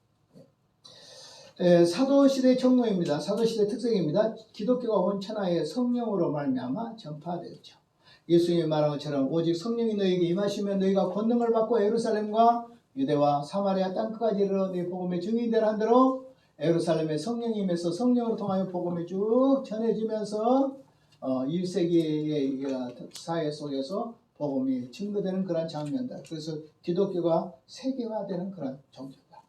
사도시대 경로입니다. 사도시대 특성입니다. 기독교가 온 천하에 성령으로 말미암아 전파되었죠. 예수님이 말한 것처럼 오직 성령이 너희에게 임하시면 너희가 권능을 받고 예루살렘과 유대와 사마리아 땅끝까지 이르러 네 복음의 증인되라 한 대로 예루살렘에 성령이 임해서 성령으로 통하여 복음이 쭉 전해지면서 1세기의 사회 속에서 복음이 증거되는 그런 장면들. 그래서 기독교가 세계화되는 그런 종교다.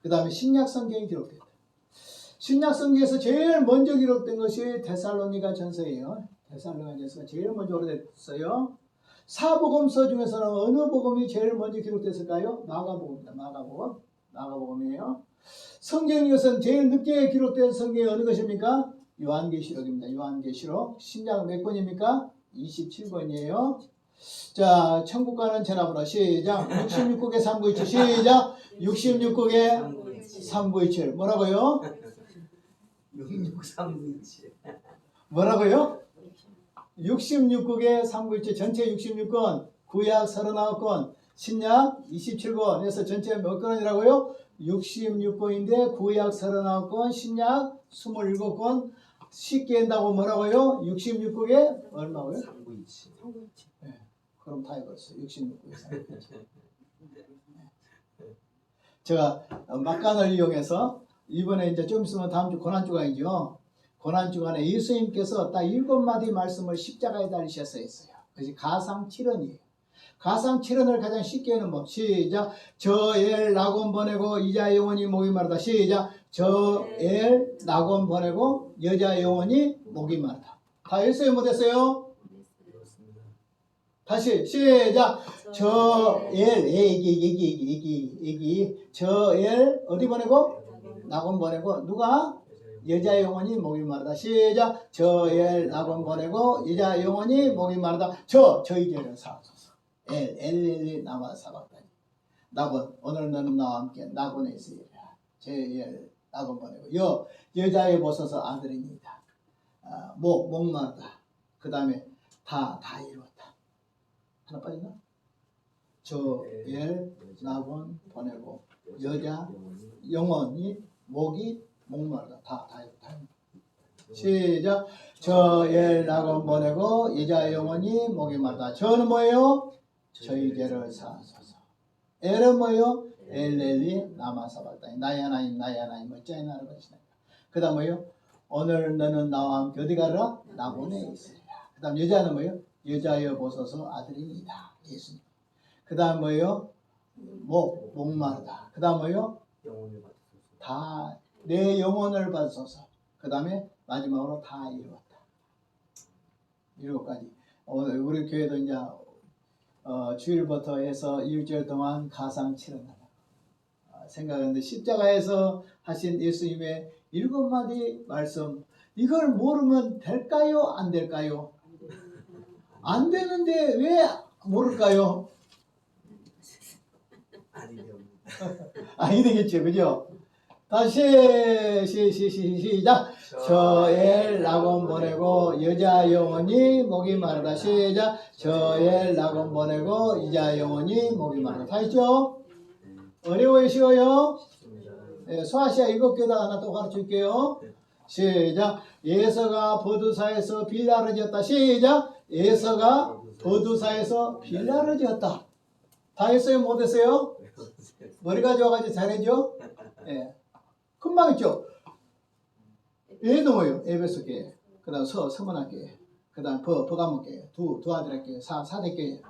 그 다음에 신약 성경이 기록됐다. 신약 성경에서 제일 먼저 기록된 것이 데살로니가 전서예요. 데살로니가 전서가 제일 먼저 오래됐어요. 사복음서 중에서는 어느 복음이 제일 먼저 기록됐을까요? 마가복음입니다. 마가복음이에요. 성경 중에서는 제일 늦게 기록된 성경이 어느 것입니까? 요한계시록입니다. 요한계시록. 신약은 몇 권입니까? 27권이에요. 자, 천국 가는 전화번호 시작. 66국의 397 시작. 66국의 397 뭐라고요? 66327. 뭐라고요? 66국의 397 전체 66권, 구약 39권, 신약 27권에서 전체 몇 권이라고요? 66권인데 구약 39권, 신약 27권 쉽게 한다고 뭐라고요? 66국에 얼마고요? 3927. 그럼 다 해버렸어요. 66국에 397. 제가 막간을 이용해서 이번에 이제 좀 있으면 다음 주 고난주간이죠. 고난주간에 예수님께서 딱 7마디 말씀을 십자가에 달리셔서 했어요. 그것이 가상 7언이에요. 가상 7언을 가장 쉽게 하는 법. 시작. 저엘 낙원 보내고 이자 영혼이 목이 마르다. 시작. 저엘 낙원 보내고 여자 영혼이 목이 마르다. 다 했어요? 못했어요? 그렇습니다. 다시 시작. 저엘 애기 저엘 어디 보내고? 낙원 보내고 누가? 여자 영혼이 목이 마르다. 시작. 저엘 낙원 보내고 여자 영혼이 목이 마르다. 저희 죄를 사하소서. 엘엘엘리 나와 사박다니. 낙원 오늘 너는 나와 함께 낙원에 있으리라. 저엘 낙원 보내고 여자의 보소서 아들이니이다. 목 마르다. 그 다음에 다 이루었다. 하나 빠졌나? 저엘 낙원 보내고 여자 영혼이 목이 목마르다. 다 이루었다. 시작. 저엘 낙원 보내고 여자 영혼이 목이 마르다. 저는 뭐예요? 저희 죄를 사하소서. 엘은 뭐예요? 엘렐리 나마사박다니. 나의 하나님 어찌하여 나를 버리시나이까. 그 다음 뭐예요? 오늘 너는 나와 함께 어디 가라? 낙원에 있으리라. 그 다음 여자는 뭐예요? 여자여 보소서 아들이니이다. 예수님. 그 다음 뭐예요? 목마르다. 그 다음 뭐예요? 영혼을 받으소서. 다 내 영혼을 받으소서. 그 다음에 마지막으로 다 이루었다. 7가지. 오늘 우리 교회도 이제 주일부터 해서 일주일 동안 가상 치른다. 생각하는데 십자가에서 하신 예수님의 7마디 말씀 이걸 모르면 될까요? 안 될까요? 안 되는데 왜 모를까요? 아니 되겠죠, 그죠? 다시 시작. 저엘 낙원 보내고 여자 영혼이 목이 마르다. 시작. 저엘 낙원 보내고 여자 영혼이 목이 마르다. 다 있죠? 어려워요, 쉬워요? 소아시아 7교다 하나 또 가르쳐줄게요. 시작. 예서가 버두사에서 빌라를 지었다. 시작. 예서가 버두사에서 빌라를 지었다. 다 했어요? 못했어요? 머리가 좋아가지고 잘해줘? 예. 금방 했죠? 예, 넘어요. 에베소교회. 그 다음 서문학교회. 그 다음 버가모교회. 두 아들의 사대교회.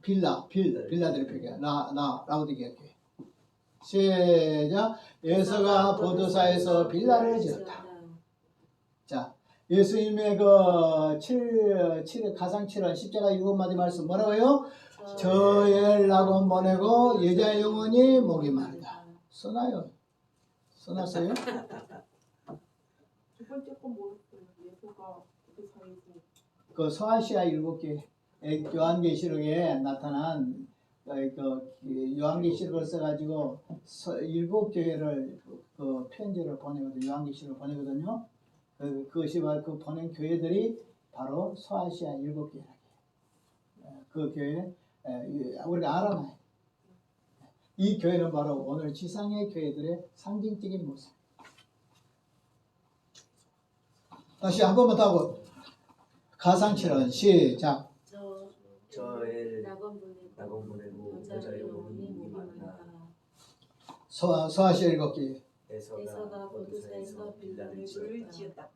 빌라델피아 교회. 라우디게아 교회. 시작. 예서가 버두사에서 빌라를 지었다. 자, 예수님의 가상 7원 십자가 7마디 말씀 뭐라고요? 저엘 낙원 보내고 여자 영혼이 목이 마르다. 써놔요. 써놨어요? 두 번째 건 뭐였어요? 예수가 그 사이에서 그 서아시아 7개 요한계시록에 나타난 요한계시록을 써가지고 7교회를 그 편지를 보내거든요. 요한계시록을 보내거든요. 그것이 바로 그 보낸 교회들이 바로 서아시아 7교회라고 해요. 그 교회 우리가 알아놔요. 이 교회는 바로 오늘 지상의 교회들의 상징적인 모습. 다시 한 번만 더 하고 가상칠은 시작. 저엘 낙원 보내고 여자 영혼이 목이 마르다. 서아시아 7교회. 에서가 버두사에서 빌라를 지었다.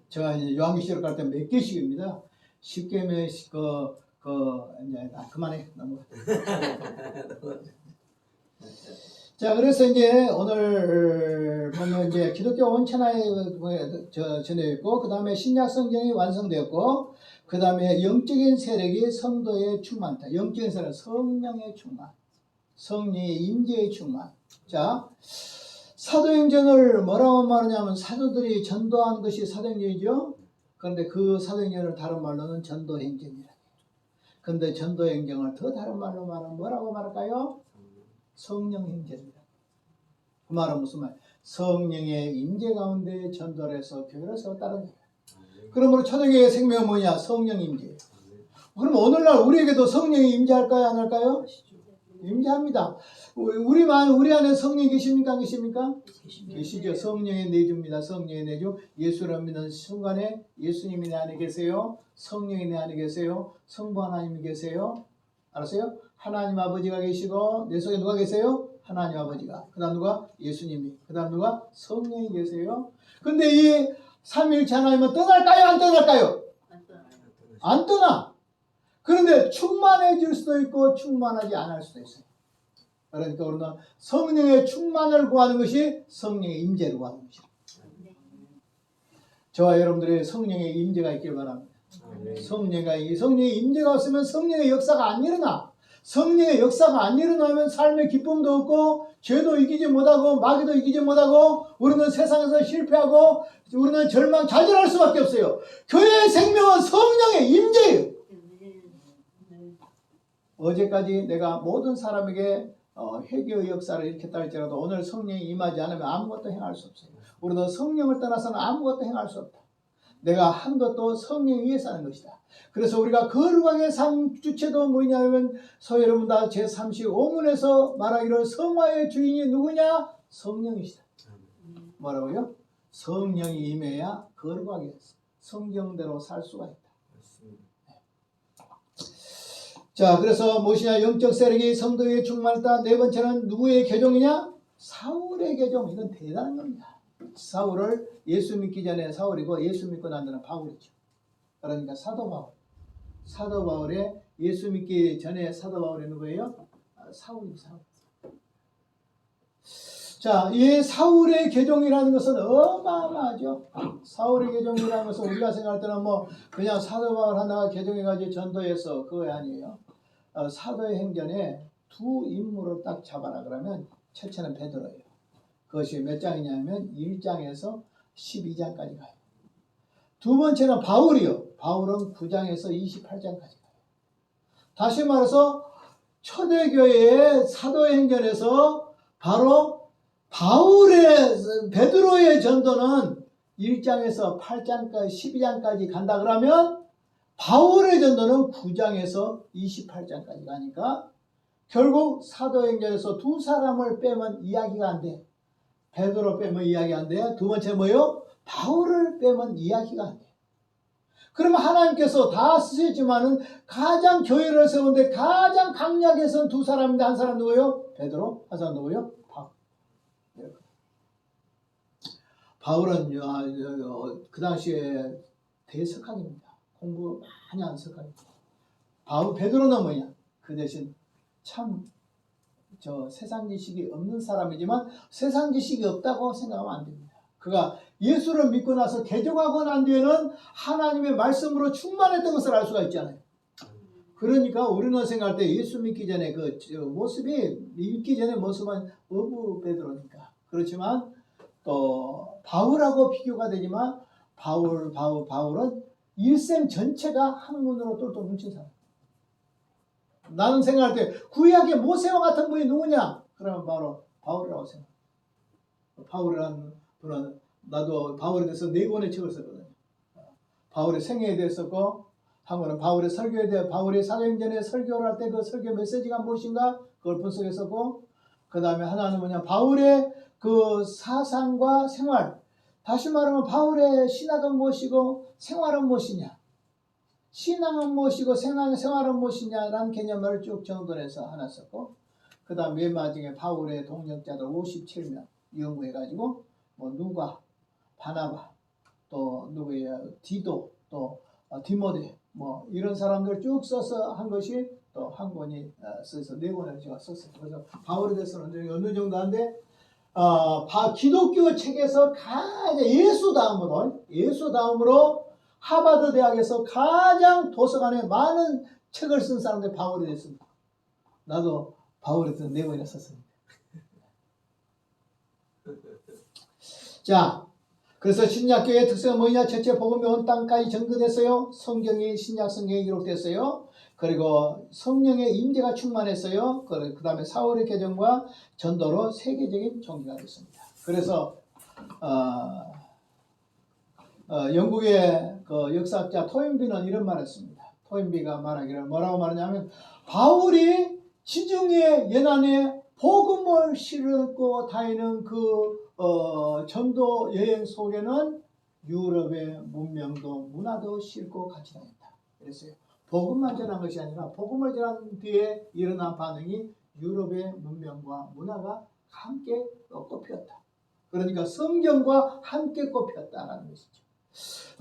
제가 이제 요한계시록 갈 때 몇 개씩입니다. 10개면 이제 그만해 너무. 자, 그래서 이제 오늘 보면 이제 기독교 온천하에 전해졌고, 그 다음에 신약 성경이 완성되었고, 그 다음에 영적인 세력이 성도의 충만타. 영적인 세력, 성령의 충만, 성령의 임재의 충만. 자, 사도행전을 뭐라고 말하냐면 사도들이 전도한 것이 사도행전이죠. 그런데 그 사도행전을 다른 말로는 전도행전이라. 근데 전도행전을 더 다른 말로 말하면 뭐라고 말할까요? 성령행전이라. 그 말은 무슨 말? 성령의 임재 가운데 전도를 해서 교회를 세웠다는 거예요. 그러므로 초대교회의 생명은 뭐냐? 성령 임재. 그럼 오늘날 우리에게도 성령이 임재할까요? 안 할까요? 임재합니다. 우리 안에 성령이 계십니까? 안 계십니까? 계시죠. 성령의 내주입니다. 성령의 내주. 예수를 믿는 순간에 예수님이 내 안에 계세요. 성령이 내 안에 계세요. 성부 하나님이 계세요. 알았어요? 하나님 아버지가 계시고 내 속에 누가 계세요? 하나님 아버지가. 그 다음 누가? 예수님이. 그 다음 누가? 성령이 계세요. 근데 이 삼위일체 하나님은 떠날까요? 안 떠날까요? 안 떠나. 그런데 충만해질 수도 있고 충만하지 않을 수도 있어요. 그러니까 우리는 성령의 충만을 구하는 것이 성령의 임재를 구하는 것이다. 저와 여러분들의 성령의 임재가 있길 바랍니다. 성령의 임재가 없으면 성령의 역사가 안 일어나. 성령의 역사가 안 일어나면 삶의 기쁨도 없고 죄도 이기지 못하고 마귀도 이기지 못하고 우리는 세상에서 실패하고 우리는 좌절할 수밖에 없어요. 교회의 생명은 성령의 임재예요. 어제까지 내가 모든 사람에게 회개의 역사를 일으켰다 할지라도 오늘 성령이 임하지 않으면 아무것도 행할 수 없어요. 우리는 성령을 떠나서는 아무것도 행할 수 없다. 내가 한 것도 성령 위에서 하는 것이다. 그래서 우리가 거룩하게 산 주체도 뭐냐면 여러분 다 제35문에서 말하기를 성화의 주인이 누구냐? 성령이시다. 뭐라고요? 성령이 임해야 거룩하게 성경대로 살 수가 있다. 자, 그래서 무엇이냐? 영적 세력이 성도에 충만했다. 네 번째는 누구의 계종이냐? 사울의 계종. 이건 대단한 겁니다. 사울을 예수 믿기 전에 사울이고 예수 믿고 난 데는 바울이죠. 그러니까 사도 바울. 사도 바울의 예수 믿기 전에 사도 바울이 누구예요? 사울이고 사울. 자, 이 사울의 계종이라는 것은 어마어마하죠. 사울의 계종이라는 것은 우리가 생각할 때는 뭐 그냥 사도 바울 하나가 계종해가지고 전도해서 그거 아니에요. 사도의 행전에 두 인물을 딱 잡아라 그러면 첫째는 베드로예요. 그것이 몇 장이냐면 1장에서 12장까지 가요. 두 번째는 바울이요. 바울은 9장에서 28장까지 가요. 다시 말해서 초대교회의 사도행전에서 바로 베드로의 전도는 1장에서 8장까지 12장까지 간다 그러면 바울의 전도는 9장에서 28장까지 가니까 결국 사도행전에서 두 사람을 빼면 이야기가 안 돼. 베드로 빼면 이야기 안 돼. 두 번째 뭐요? 바울을 빼면 이야기가 안 돼. 그러면 하나님께서 다 쓰셨지만은 가장 교회를 세우는데 가장 강약해선 두 사람인데 한 사람 누구예요? 베드로. 한 사람 누구예요? 바울. 바울은 그 당시에 대석학입니다. 공부 많이 한 석학입니다. 베드로는 뭐냐? 그 대신 참 세상 지식이 없는 사람이지만 세상 지식이 없다고 생각하면 안 됩니다. 그가 예수를 믿고 나서 개종하고 난 뒤에는 하나님의 말씀으로 충만했던 것을 알 수가 있잖아요. 그러니까 우리는 생각할 때 예수 믿기 전에 믿기 전에 모습은 어부 베드로니까. 그렇지만 또 바울하고 비교가 되지만 바울은 일생 전체가 학문으로 똘똘 뭉친 사람. 나는 생각할 때 구약의 모세와 같은 분이 누구냐? 그러면 바로 바울이라고 생각해. 바울이라는 분은 나도 바울에 대해서 4권의 책을 썼거든요. 바울의 생애에 대해 썼고 한 권은 바울의 설교에 대해 바울의 사도행전에 설교를 할 때 그 설교 메시지가 무엇인가 그걸 분석했었고 그 다음에 하나는 뭐냐 바울의 그 사상과 생활 다시 말하면 바울의 신학은 무엇이고 생활은 무엇이냐 신앙은 무엇이고 생활은 무엇이냐라는 개념을 쭉 정돈해서 하나 썼고 그 다음 맨 마지막에 바울의 동역자들 57명 연구해가지고 뭐 누가 바나바 또 누구예요 디도 또 디모데 뭐 이런 사람들 쭉 써서 한 것이 또 한 권이 써서 4권을 제가 썼어요. 그래서 바울에 대해서는 어느 정도 한데 기독교 책에서 가장 예수 다음으로 하버드 대학에서 가장 도서관에 많은 책을 쓴 사람들 바울이 됐습니다. 나도 바울에 대해서 4권이나 썼습니다. 자, 그래서 신약교회의 특성은 뭐냐? 첫째, 복음이 온 땅까지 전거됐어요. 성경이 신약 성경에 기록됐어요. 그리고 성령의 임재가 충만했어요. 그 다음에 사울의 개정과 전도로 세계적인 종교가 됐습니다. 그래서 영국의 그 역사학자 토인비는 이런 말을 했습니다. 토인비가 말하기를 뭐라고 말하냐면, 바울이 지중해 연안에 복음을 실고 다니는 그 전도 여행 속에는 유럽의 문명도 문화도 실고 같이 다녔다. 그랬어요. 복음만 전한 것이 아니라 복음을 전한 뒤에 일어난 반응이 유럽의 문명과 문화가 함께 꽃피었다. 그러니까 성경과 함께 꽃피었다라는 것이죠.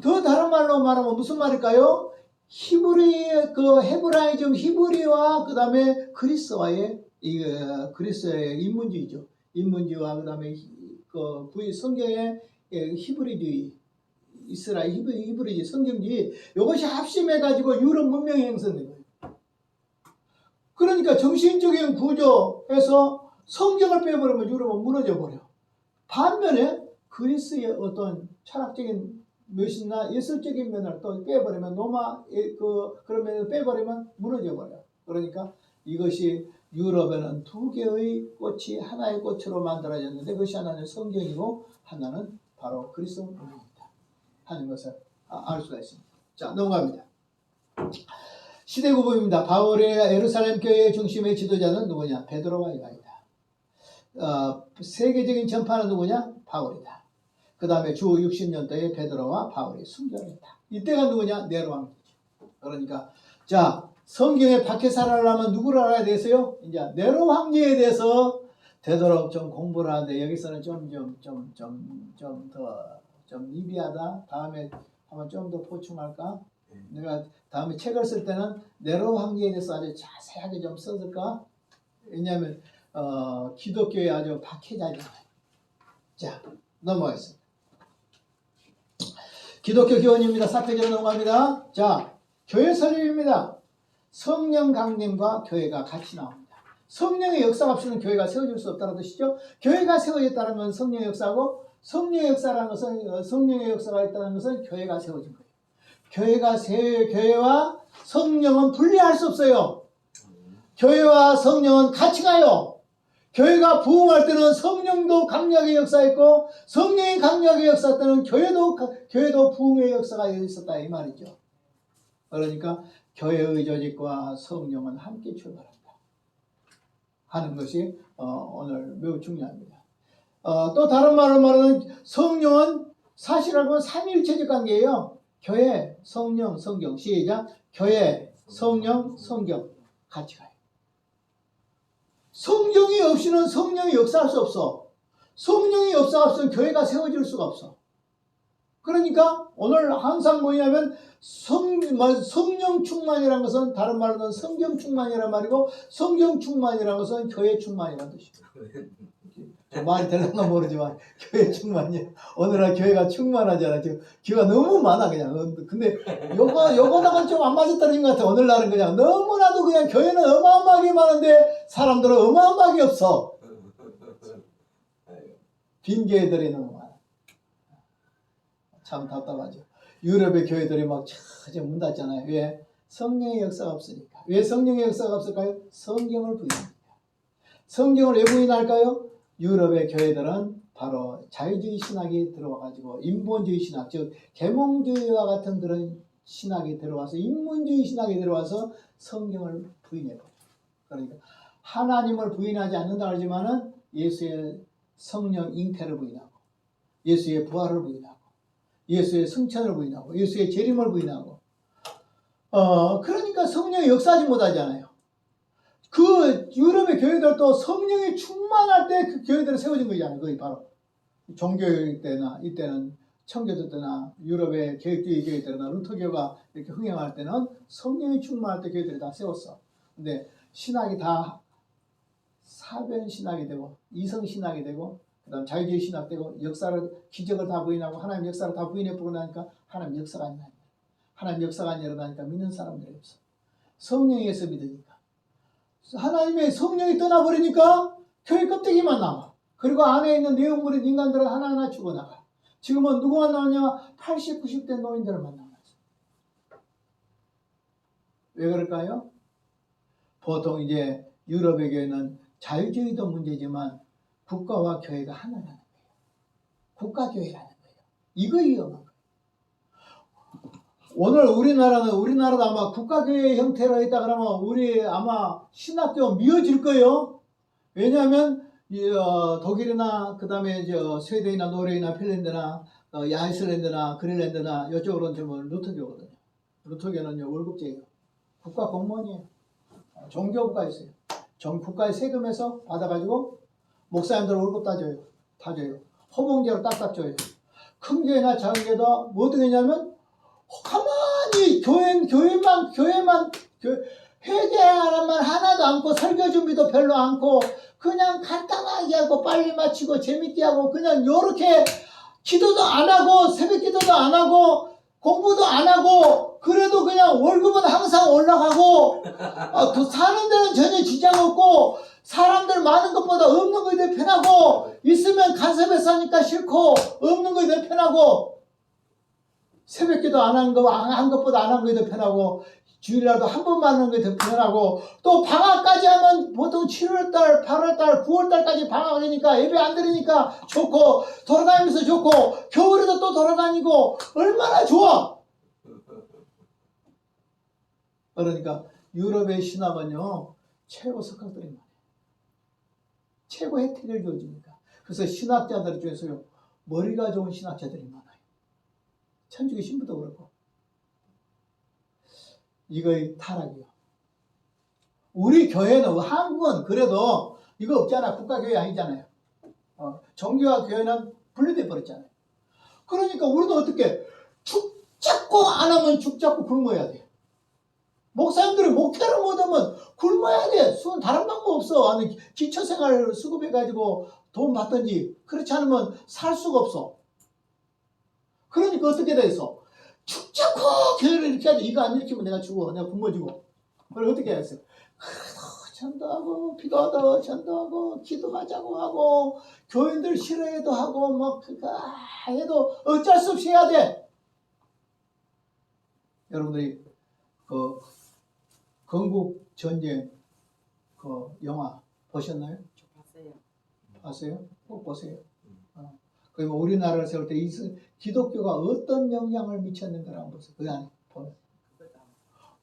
더 다른 말로 말하면 무슨 말일까요? 헤브라이즘 히브리와 그 다음에 그리스어의 인문주의죠. 인문주의와 그 다음에 성경의 히브리주의, 이스라엘 히브리주의, 성경주의, 이것이 합심해가지고 유럽 문명이 형성된 거예요. 그러니까 정신적인 구조에서 성경을 빼버리면 유럽은 무너져 버려. 반면에 그리스의 어떤 철학적인 몇이나 예술적인 면을 또 빼버리면 그런 면을 빼버리면 무너져 버려. 그러니까 이것이 유럽에는 두 개의 꽃이 하나의 꽃으로 만들어졌는데, 그것이 하나는 성경이고 하나는 바로 그리스도 문명이다 하는 것을 알 수가 있습니다. 자, 넘어갑니다. 시대구분입니다. 바울의 예루살렘 교회의 중심의 지도자는 누구냐? 베드로와 요한이다. 세계적인 전파는 누구냐? 바울이다. 그 다음에 주 60년대에 베드로와 바울이 순교했다. 이때가 누구냐? 네로 왕이죠. 그러니까 자, 성경에 박해 살아가려면 누구를 알아야 되겠어요? 이제 네로 황제에 대해서 되도록 좀 공부를 하는데, 여기서는 좀 미비하다. 다음에 한번 좀 더 보충할까? 내가 다음에 책을 쓸 때는 네로 황제에 대해서 아주 자세하게 좀 써줄까? 왜냐하면 기독교의 아주 박해자잖아요. 자, 넘어가겠습니다. 기독교 교원입니다. 4페이지로 넘어갑니다. 자, 교회 설립입니다. 성령 강림과 교회가 같이 나옵니다. 성령의 역사가 없이는 교회가 세워질 수 없다는 뜻이죠. 교회가 세워졌다는 건 성령의 역사고, 성령의 역사라는 것은, 성령의 역사가 있다는 것은 교회가 세워진 거예요. 교회와 성령은 분리할 수 없어요. 교회와 성령은 같이 가요. 교회가 부흥할 때는 성령도 강력의 역사했고, 성령이 강력의 역사 때는 교회도 부흥의 역사가 있었다 이 말이죠. 그러니까 교회의 조직과 성령은 함께 출발한다 하는 것이 오늘 매우 중요합니다. 또 다른 말로 말하면 성령은 사실하고는 삼위일체적 관계예요. 교회, 성령, 성경. 시작. 교회, 성령, 성경 같이 가요. 성경이 없이는 성령이 역사할 수 없어. 성령이 역사가 없으면 교회가 세워질 수가 없어. 그러니까 오늘 항상 뭐냐면 성령 충만이라는 것은 다른 말로는 성경 충만이라는 말이고, 성경 충만이라는 것은 교회 충만이라는 뜻입니다. 말이 되는가 모르지만 교회 충만이야. 오늘날 교회가 충만하잖아. 교회가 너무 많아 그냥. 근데 요거랑은 좀 안 맞아떨어진 것 같아. 오늘날은 그냥 너무나도 그냥 교회는 어마어마하게 많은데 사람들은 어마어마하게 없어. 빈 교회들이 너무 많아. 참 답답하죠. 유럽의 교회들이 막 문 닫잖아요. 왜? 성령의 역사가 없으니까. 왜 성령의 역사가 없을까요? 성경을 부인합니다. 성경을 왜 부인할까요? 유럽의 교회들은 바로 자유주의 신학이 들어와가지고 인본주의 신학, 즉 계몽주의와 같은 그런 신학이 들어와서, 인문주의 신학이 들어와서 성경을 부인해버려요. 그러니까 하나님을 부인하지 않는다 하지만은 예수의 성령 잉태를 부인하고, 예수의 부활을 부인하고, 예수의 승천을 부인하고, 예수의 재림을 부인하고, 그러니까 성령이 역사하지 못하잖아요. 그 유럽의 교회들도 성령이 충만할 때 그 교회들이 세워진 거잖아요. 거의 바로 종교일 때나, 이때는 청교도 때나 유럽의 계획주의 교회들이나 루터교가 이렇게 흥행할 때는 성령이 충만할 때 교회들이 다 세웠어. 근데 신학이 다 사변 신학이 되고, 이성 신학이 되고, 그 다음 자유주의 신학 되고, 기적을 다 부인하고 하나님 역사를 다 부인해보고 나니까 하나님 역사가 안 일어나니까, 하나님 역사가 안 일어나니까 믿는 사람들이 없어. 성령에 의해서 믿으니까. 하나님의 성령이 떠나버리니까 교회 껍데기만 남아. 그리고 안에 있는 내용물인 인간들은 하나하나 죽어나가. 지금은 누구만 나오냐? 80, 90대 노인들을 만나요. 왜 그럴까요? 보통 이제 유럽의 교회는 자유주의도 문제지만 국가와 교회가 하나라는 거예요. 국가교회라는 거예요. 이거 위험한 거예요. 오늘 우리나라도 아마 국가교회 형태로 있다 그러면 우리 아마 신학교 미어질 거예요. 왜냐하면 독일이나 그 다음에 스웨덴이나 노르웨이나 핀란드나 아이슬란드나 그린란드나 이쪽으로는 전부 루터교거든요. 루터교는요 월급제예요. 국가 공무원이에요. 종교부가 있어요. 국가의 세금에서 받아가지고 목사님들 월급 다 줘요. 호봉제로 딱딱 줘요. 큰 교회나 작은 교회도 뭐 어떻게 하냐면 가만히 교회만 회개하라만 하나도 않고 설교 준비도 별로 않고 그냥 간단하게 하고 빨리 마치고 재밌게 하고 그냥 요렇게 기도도 안 하고 새벽 기도도 안 하고 공부도 안 하고 그래도 그냥 월급은 항상 올라가고 사는 데는 전혀 지장 없고 사람들 많은 것보다 없는 것이 더 편하고 있으면 간섭해 사니까 싫고 없는 것이 더 편하고 새벽기도 안 한 것보다 안 한 것이 더 편하고 주일날도 한 번만 하는 것이 더 편하고 또 방학까지 하면 보통 7월달, 8월달, 9월달까지 방학이니까 예배 안 들으니까 좋고 돌아다니면서 좋고 겨울에도 또 돌아다니고 얼마나 좋아. 그러니까 유럽의 신학은요 최고 석학들이 많아요. 최고 혜택을 줘주니까. 그래서 신학자들 중에서요 머리가 좋은 신학자들이 많아요. 천주교 신부도 그렇고. 이거의 타락이요. 우리 교회는 한국은 그래도 이거 없잖아. 국가교회 아니잖아요. 종교와 교회는 분리돼 버렸잖아요. 그러니까 우리도 어떻게 죽 잡고 안 하면 죽 잡고 굶어야 돼. 목사님들이 목회를 못하면 굶어야 돼. 다른 방법 없어. 아니 기초생활 수급해가지고 돈 받든지 그렇지 않으면 살 수가 없어. 그러니까 어떻게 돼서 죽 잡고 교회를 이렇게 하지. 이거 안 일으키면 내가 죽어. 내가 굶어 죽어. 그걸 어떻게 했어요? 전도하고 기도하고 전도하고 기도하자고 하고 교인들 싫어해도 하고 뭐 그거 해도 어쩔 수 없이 해야 돼. 여러분들이 그 건국 전쟁 그 영화 보셨나요? 봤어요? 꼭 보세요. 그리고 우리나라를 세울 때 기독교가 어떤 영향을 미쳤는가를 한번 보세요. 그 안에 보면.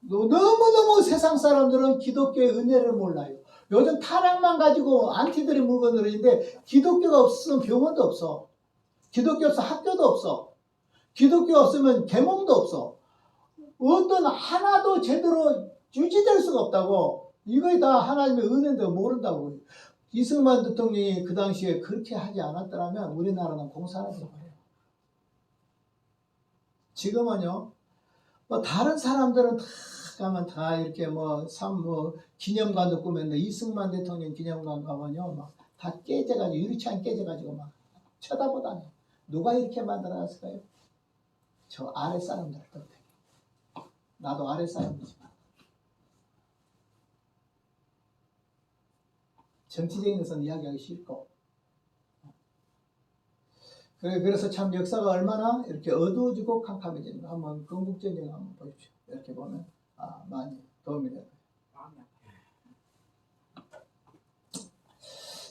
너무너무 세상 사람들은 기독교의 은혜를 몰라요. 요즘 타락만 가지고 안티들이 물건을 있는데 기독교가 없으면 병원도 없어. 기독교 없으면 학교도 없어. 기독교 없으면 계몽도 없어. 어떤 하나도 제대로 유지될 수가 없다고. 이거에 다 하나님의 은혜인데 모른다고. 이승만 대통령이 그 당시에 그렇게 하지 않았더라면 우리나라는 공산화될 거예요. 지금은요, 뭐 다른 사람들은 다 가면 다 이렇게 기념관도 꾸몄는데 이승만 대통령 기념관 가면요, 막 다 깨져가지고 유리창 깨져가지고 막 쳐다보다니. 누가 이렇게 만들어놨을까요? 저 아래 사람들 덕분에. 나도 아래 사람이지만. 정치적인 것은 이야기하기 싫고. 그래서 참 역사가 얼마나 이렇게 어두워지고 캄캄해지는가. 한번 건국전쟁 한번 보십시오. 이렇게 보면 많이 도움이 돼요.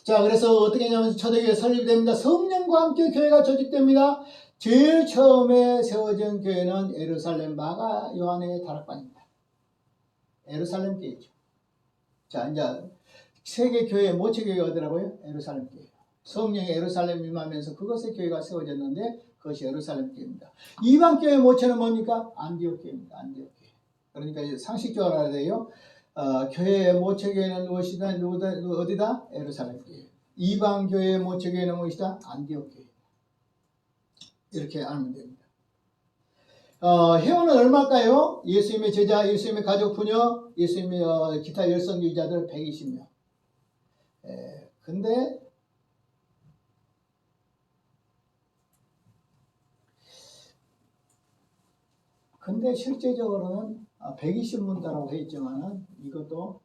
자, 그래서 어떻게 하냐면 초대교회 설립이 됩니다. 성령과 함께 교회가 조직됩니다. 제일 처음에 세워진 교회는 예루살렘 마가 요한의 다락방입니다. 예루살렘 교회죠. 자, 이제 세계 교회 모체교회가 어디라고요? 예루살렘 교회. 성령이 예루살렘 임하면서 그것의 교회가 세워졌는데 그것이 예루살렘 교회입니다. 이방 교회 모체는 뭡니까? 안디옥 교회입니다. 안디옥 교회. 그러니까 상식적으로 알아야 돼요. 교회의 모체교회는 무엇이다? 어디다? 예루살렘 교회. 이방 교회의 모체교회는 무엇이다? 안디옥 교회. 이렇게 알면 됩니다. 회원은 얼마일까요? 예수님의 제자, 예수님의 가족, 부녀, 예수님의 기타 열성주의자들 120명. 근데 실제적으로는 120문다라고 했지만은 이것도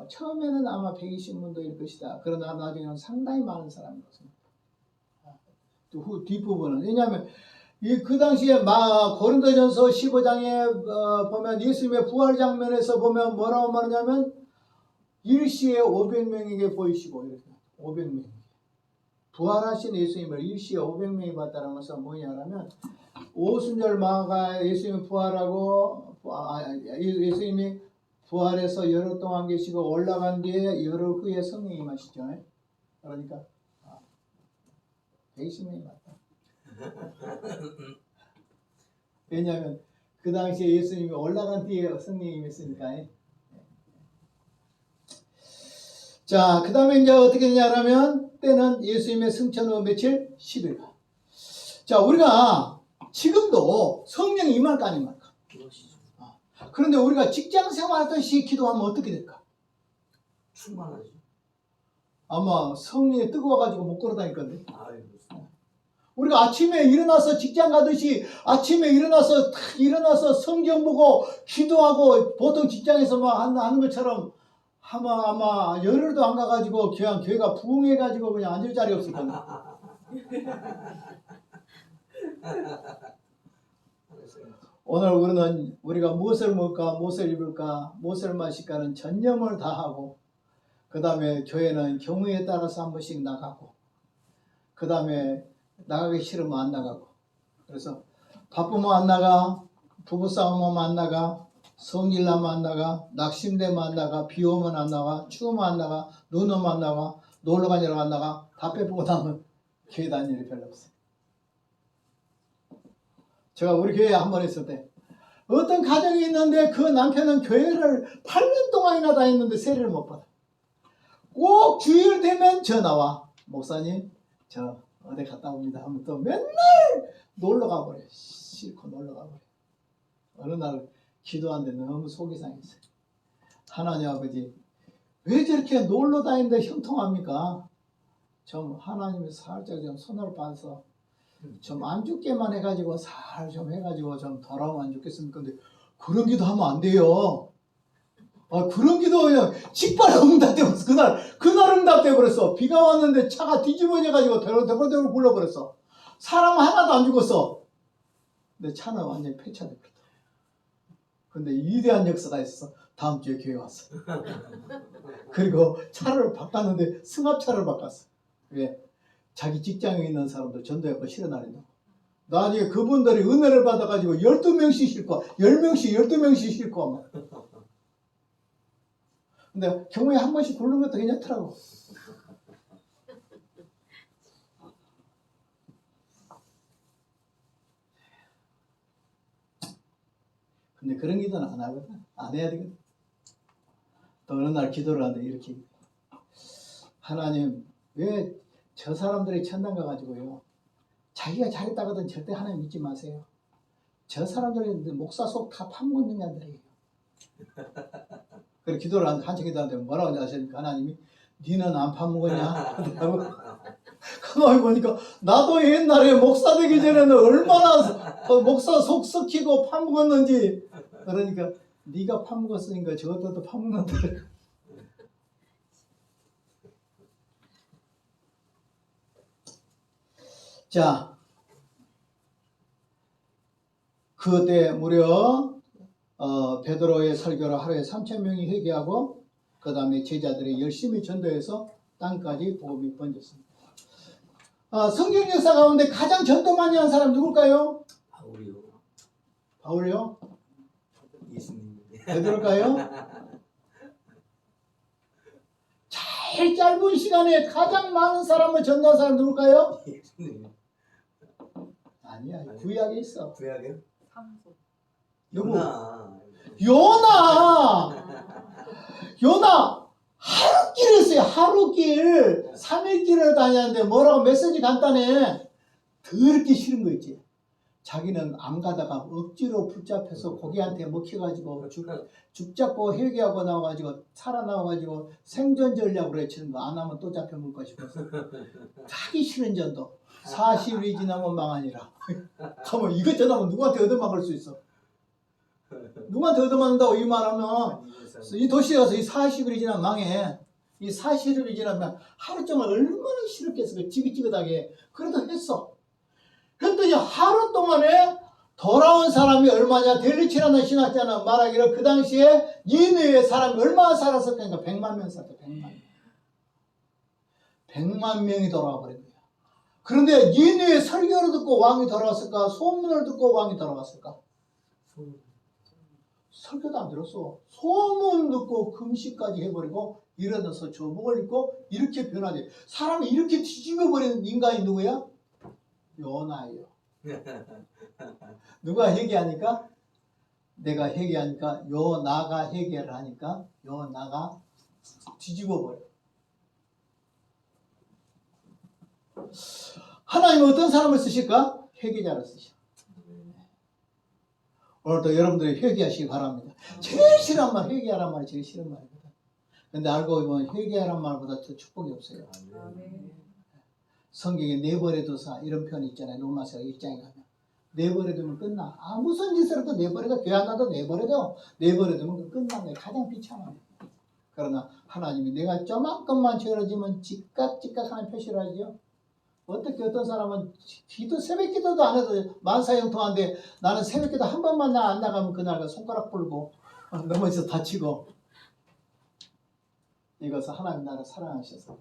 처음에는 아마 120문도일 것이다. 그러나 나중에는 상당히 많은 사람이 없습니다. 뒷부분은. 왜냐하면 그 당시에 고린도전서 15장에 보면 예수님의 부활 장면에서 보면 뭐라고 말하냐면 일시에 500명에게 보이시고 이렇게 500명. 부활하신 예수님을 일시에 500명이 봤다는 것은 뭐냐면 오순절 마가 예수님이 부활하고 예수님이 부활해서 열흘 동안 계시고 올라간 뒤에 열흘 후에 성령이 임하시죠. 그러니까 120명이 맞다. 왜냐하면 그 당시에 예수님이 올라간 뒤에 성령이 임했으니까. 자, 그 다음에 이제 어떻게 되냐면 때는 예수님의 승천 후 며칠? 10일. 자, 우리가 지금도 성령이 임할까 안 임할까? 그런데 우리가 직장 생활하듯이 기도하면 어떻게 될까? 충만하죠. 아마 성령이 뜨거워가지고 못 걸어다닐 건데. 그렇습니다. 우리가 아침에 일어나서 직장 가듯이 아침에 일어나서 성경 보고 기도하고 보통 직장에서 막 하는 것처럼 아마 열흘도 안 가가지고 그냥 교회가 부흥해가지고 그냥 앉을 자리 없을 겁니다. 오늘 우리가 무엇을 먹을까, 무엇을 입을까, 무엇을 마실까는 전념을 다하고, 그 다음에 교회는 경우에 따라서 한 번씩 나가고, 그 다음에 나가기 싫으면 안 나가고, 그래서 바쁘면 안 나가, 부부싸움하면 안 나가, 성질 나면 안 나가, 낙심되면 안 나가, 비 오면 안 나가, 추우면 안 나가, 눈 오면 안 나가, 놀러 가냐고 안 나가, 다 빼보고 나면 교회 다닐 일이 별로 없어요. 제가 우리 교회에 한 번 있을 때 어떤 가정이 있는데 그 남편은 교회를 8년 동안이나 다녔는데 세례를 못 받아. 꼭 주일 되면 전화와. 목사님 저 어디 갔다 옵니다 하면 또 맨날 놀러 가버려. 싫고 놀러 가버려. 어느 날 기도하는데 너무 속이 상했어요. 하나님 아버지 왜 저렇게 놀러 다니는데 형통합니까? 좀 하나님이 살짝 좀 손을 봐서 좀 안 죽게만 해가지고 살 좀 해가지고 좀 돌아오면 안 죽겠습니까? 근데 그런 기도 하면 안 돼요. 그런 기도 그냥 직발 응답돼버렸어. 그날 응답돼버렸어. 비가 왔는데 차가 뒤집어져가지고 대벌대벌 굴러버렸어. 사람 하나도 안 죽었어. 근데 차는 완전히 폐차돼버렸어. 근데 위대한 역사가 있어서 다음 주에 교회 왔어. 그리고 차를 바꿨는데 승합차를 바꿨어. 왜? 자기 직장에 있는 사람들 전도해서 실어나린다고. 나중에 그분들이 은혜를 받아가지고 12명씩 싣고 10명씩 12명씩 싣고 근데 경우에 한 번씩 굴른 것도 괜찮더라고. 근데 그런 기도는 안 하거든. 안 해야 되거든. 또 어느 날 기도를 하는데 이렇게 하나님 왜 저 사람들이 천당 가가지고요 자기가 잘했다거든 절대 하나님 믿지 마세요. 저 사람들이 목사 속 다 파묻는 년들이에요. 그래서 기도를 한참 기도하는데 뭐라고 하십니까? 하나님이 니는 안 파묻었냐? 가만히 보니까 나도 옛날에 목사 되기 전에는 얼마나 목사 속 썩히고 파묻었는지. 그러니까 네가 파묻었으니까 저것도 파묻는다. 자, 그때 무려 베드로의 설교로 하루에 3,000명이 회개하고 그 다음에 제자들이 열심히 전도해서 땅까지 복음이 번졌습니다. 성경 역사 가운데 가장 전도 많이 한 사람 누굴까요? 바울이요. 바울이요? 예수님. 베드로일까요? 제일 짧은 시간에 가장 많은 사람을 전도한 사람 누굴까요? 예수님. 아니야, 구약에 있어. 구약이요? 삼손. 여보, 요나 하루길 했어요. 하루길 3일길을 다녔는데 뭐라고 메시지 간단해. 더럽게 싫은 거 있지. 자기는 안 가다가 억지로 붙잡혀서 고기한테 먹혀가지고 죽 잡고 회개하고 나와가지고 살아나와가지고 생존 전략으로 해치는 거. 안 하면 또 잡혀 먹을 것이고서 하기 싫은 전도 40일이 지나면 망하니라. 가면 이것 전하면 누구한테 얻어먹을 수 있어? 누구한테 얻어맞는다고 이 말하면 이 도시에 가서 이 40일이 지나면 망해. 이 40일이 지나면 하루 종일 얼마나 싫었겠어. 그 지긋지긋하게. 그래도 했어. 그러더니 하루 동안에 돌아온 사람이 얼마냐? 델리치라는 신학자는 말하기를 그 당시에 니느웨 사람이 얼마나 살았을까? 100만 명 살았다. 100만 명. 100만 명이 돌아와 버린 거야. 그런데 니느웨 설교를 듣고 왕이 돌아왔을까? 소문을 듣고 왕이 돌아왔을까? 설교도 안 들었어. 소문 듣고 금식까지 해버리고 일어나서 조복을 입고 이렇게 변화돼. 사람이 이렇게 뒤집어버리는 인간이 누구야? 요나예요. 누가 회개하니까? 내가 회개하니까 요나가 회개를 하니까 요나가 뒤집어버려. 하나님은 어떤 사람을 쓰실까? 회개자를 쓰셔. 오늘도 여러분들이 회개하시기 바랍니다. 제일 싫은 말, 회개하란 말이 제일 싫은 말이거든. 근데 알고 보면 회개하란 말보다 더 축복이 없어요. 성경에 내버려둬서 이런 표현이 있잖아요. 로마서 1장에 가면. 내버려두면 끝나. 무슨 짓을 해도 내버려둬. 교회 안 나도 내버려둬. 내버려두면 끝난 거예요. 가장 비참한. 그러나 하나님이 내가 저만큼만 죄를 지면 즉각 하는 표시를 하죠. 어떻게 어떤 사람은 새벽 기도도 안 해도 만사형통한데 나는 새벽 기도 한 번만 안 나가면 그날 손가락 불고 넘어져서 다치고. 이것은 하나님 나를 사랑하셔서.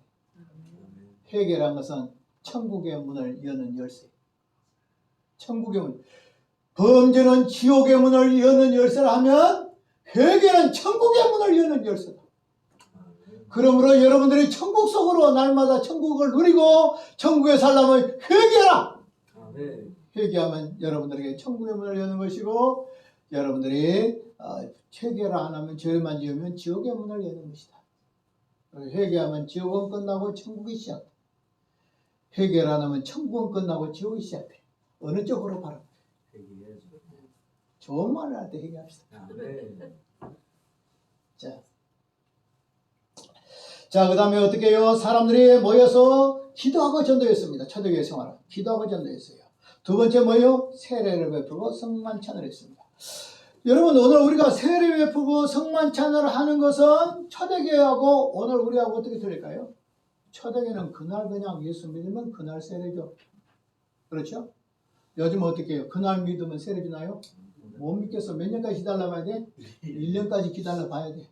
회개란 것은 천국의 문을 여는 열쇠. 천국의 문. 범죄는 지옥의 문을 여는 열쇠를 하면 회개는 천국의 문을 여는 열쇠다. 그러므로 여러분들이 천국 속으로 날마다 천국을 누리고 천국에 살려면 회개하라. 회개하면 여러분들에게 천국의 문을 여는 것이고 여러분들이 회개를 안 하면 죄만 지으면 지옥의 문을 여는 것이다. 회개하면 지옥은 끝나고 천국이 시작돼. 회개를 안 하면 천국은 끝나고 지옥이 시작돼. 어느 쪽으로 바라? 좋은 말을 할 때 회개합시다. 자, 그 다음에 어떻게 해요? 사람들이 모여서 기도하고 전도했습니다. 초대교회 생활을. 기도하고 전도했어요. 두 번째 뭐예요? 세례를 베풀고 성만찬을 했습니다. 여러분, 오늘 우리가 세례 베풀고 성만찬을 하는 것은 초대교회하고 오늘 우리하고 어떻게 틀릴까요? 초대교회는 그날 그냥 예수 믿으면 그날 세례죠. 그렇죠? 요즘 어떻게 해요? 그날 믿으면 세례 주나요? 못 믿겠어. 몇 년까지 기다려봐야 돼? 1년까지 기다려봐야 돼.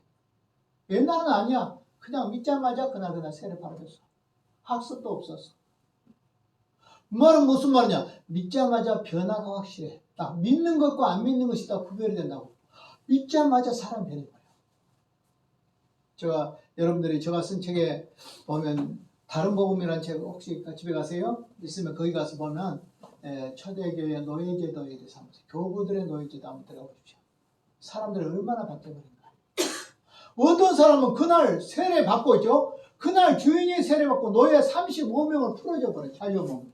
옛날은 아니야. 그냥 믿자마자 그날 세례 받았어. 학습도 없었어. 말은 무슨 말이냐? 믿자마자 변화가 확실해. 딱 믿는 것과 안 믿는 것이 다 구별이 된다고. 믿자마자 사람 변해버려. 여러분들이 제가 쓴 책에 보면 다른 복음이라는 책 혹시 집에 가세요? 있으면 거기 가서 보면 초대교회 노예제도에 대해서 한번 교부들의 노예제도 한번 들어가 보십시오. 사람들이 얼마나 바뀌어버린가. 어떤 사람은 그날 세례 받고 있죠. 그날 주인이 세례 받고 노예 35명을 풀어줘 버려. 자유몸.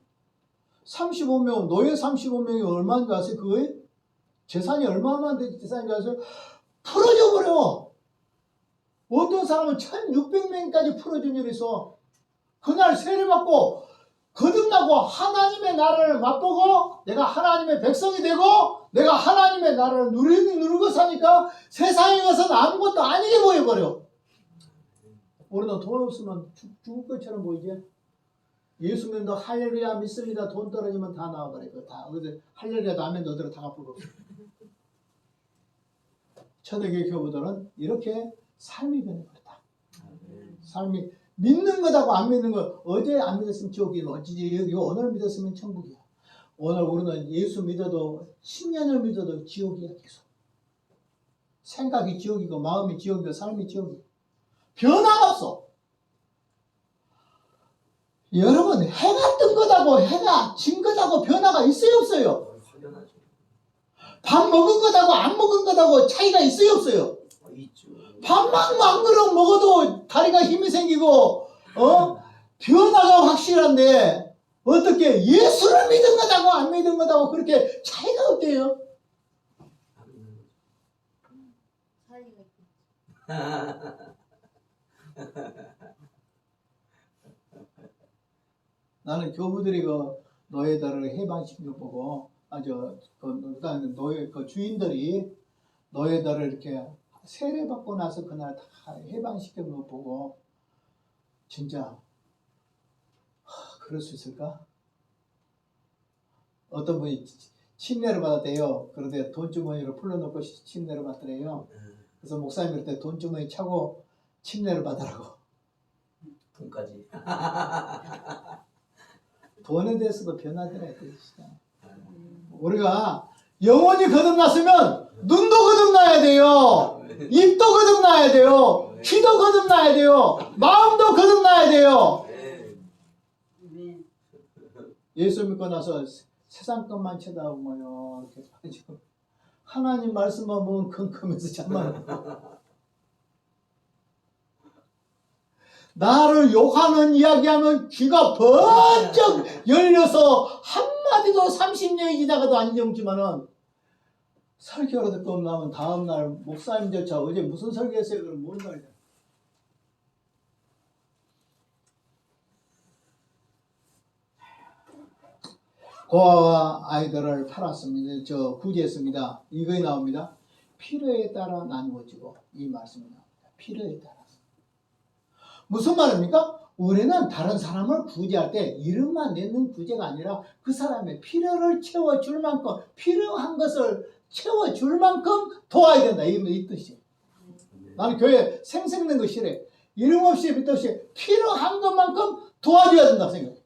35명, 노예 35명이 얼마인지 아세요? 그거에 재산이 얼마나 되지? 재산인지 아세요? 풀어줘 버려. 어떤 사람은 1600명까지 풀어준 일이 있어. 그날 세례 받고 거듭나고 하나님의 나라를 맛보고 내가 하나님의 백성이 되고 내가 하나님의 나라를 누르고 사니까 세상에 가서는 아무것도 아니게 보여버려. 우리는 돈 없으면 죽을 것처럼 보이지? 예수 믿는다 할렐루야 믿습니다. 돈 떨어지면 다 나와버려. 다 할렐루야도 아멘 너대로 다 갚을 거 없어. 초대교회 교부들은 이렇게 삶이 변해버렸다. 삶이 믿는 것하고 안 믿는 것. 어제 안 믿었으면 지옥이고 어찌지 오늘 믿었으면 천국이야. 오늘 우리는 예수 믿어도 10년을 믿어도 지옥이야 계속. 생각이 지옥이고 마음이 지옥이고 삶이 지옥이고 변화가 없어. 여러분 해가 뜬 것하고 해가 진 것하고 변화가 있어요 없어요? 밥 먹은 것하고 안 먹은 것하고 차이가 있어요 없어요? 밥만 한 그릇 먹어도 다리가 힘이 생기고 변화가 확실한데 어떻게 예수를 믿은 것하고 안 믿은 것하고 그렇게 차이가 없대요. 나는 교부들이 노예들을 해방시킨 거 보고 주인들이 노예들을 이렇게 세례받고 나서 그날 다 해방시킨 거 보고 진짜 그럴 수 있을까? 어떤 분이 침례를 받았대요. 그런데 돈주머니로 풀러놓고 침례를 받더래요. 그래서 목사님 그럴 때 돈주머니 차고 침례를 받으라고. 돈까지. 돈에 대해서도 변화되라 했듯이다. 우리가 영혼이 거듭났으면 눈도 거듭나야 돼요. 입도 거듭나야 돼요. 귀도 거듭나야 돼요. 마음도 거듭나야 돼요. 예수 믿고 나서 세상 것만 쳐다보고요. 이렇게 빠지고 하나님 말씀만 보면 컴컴해서 잠만 나를 욕하는 이야기하면 귀가 번쩍 열려서 한마디도 30년이 지나가도 안 정지만은 설교를 듣고 나면 다음날 목사님조차 어제 무슨 설교했어요? 그럼 뭔 말이야? 고아와 아이들을 팔았습니다. 구제했습니다. 이거에 나옵니다. 필요에 따라 나누어지고 이 말씀이 나옵니다. 필요에 따라서. 무슨 말입니까? 우리는 다른 사람을 구제할 때 이름만 내는 구제가 아니라 그 사람의 필요를 채워줄 만큼 필요한 것을 채워줄 만큼 도와야 된다. 이 뜻이에요. 나는 교회 생생낸 거 싫어해. 이름 없이 빛 없이 필요한 것만큼 도와줘야 된다고 생각해요.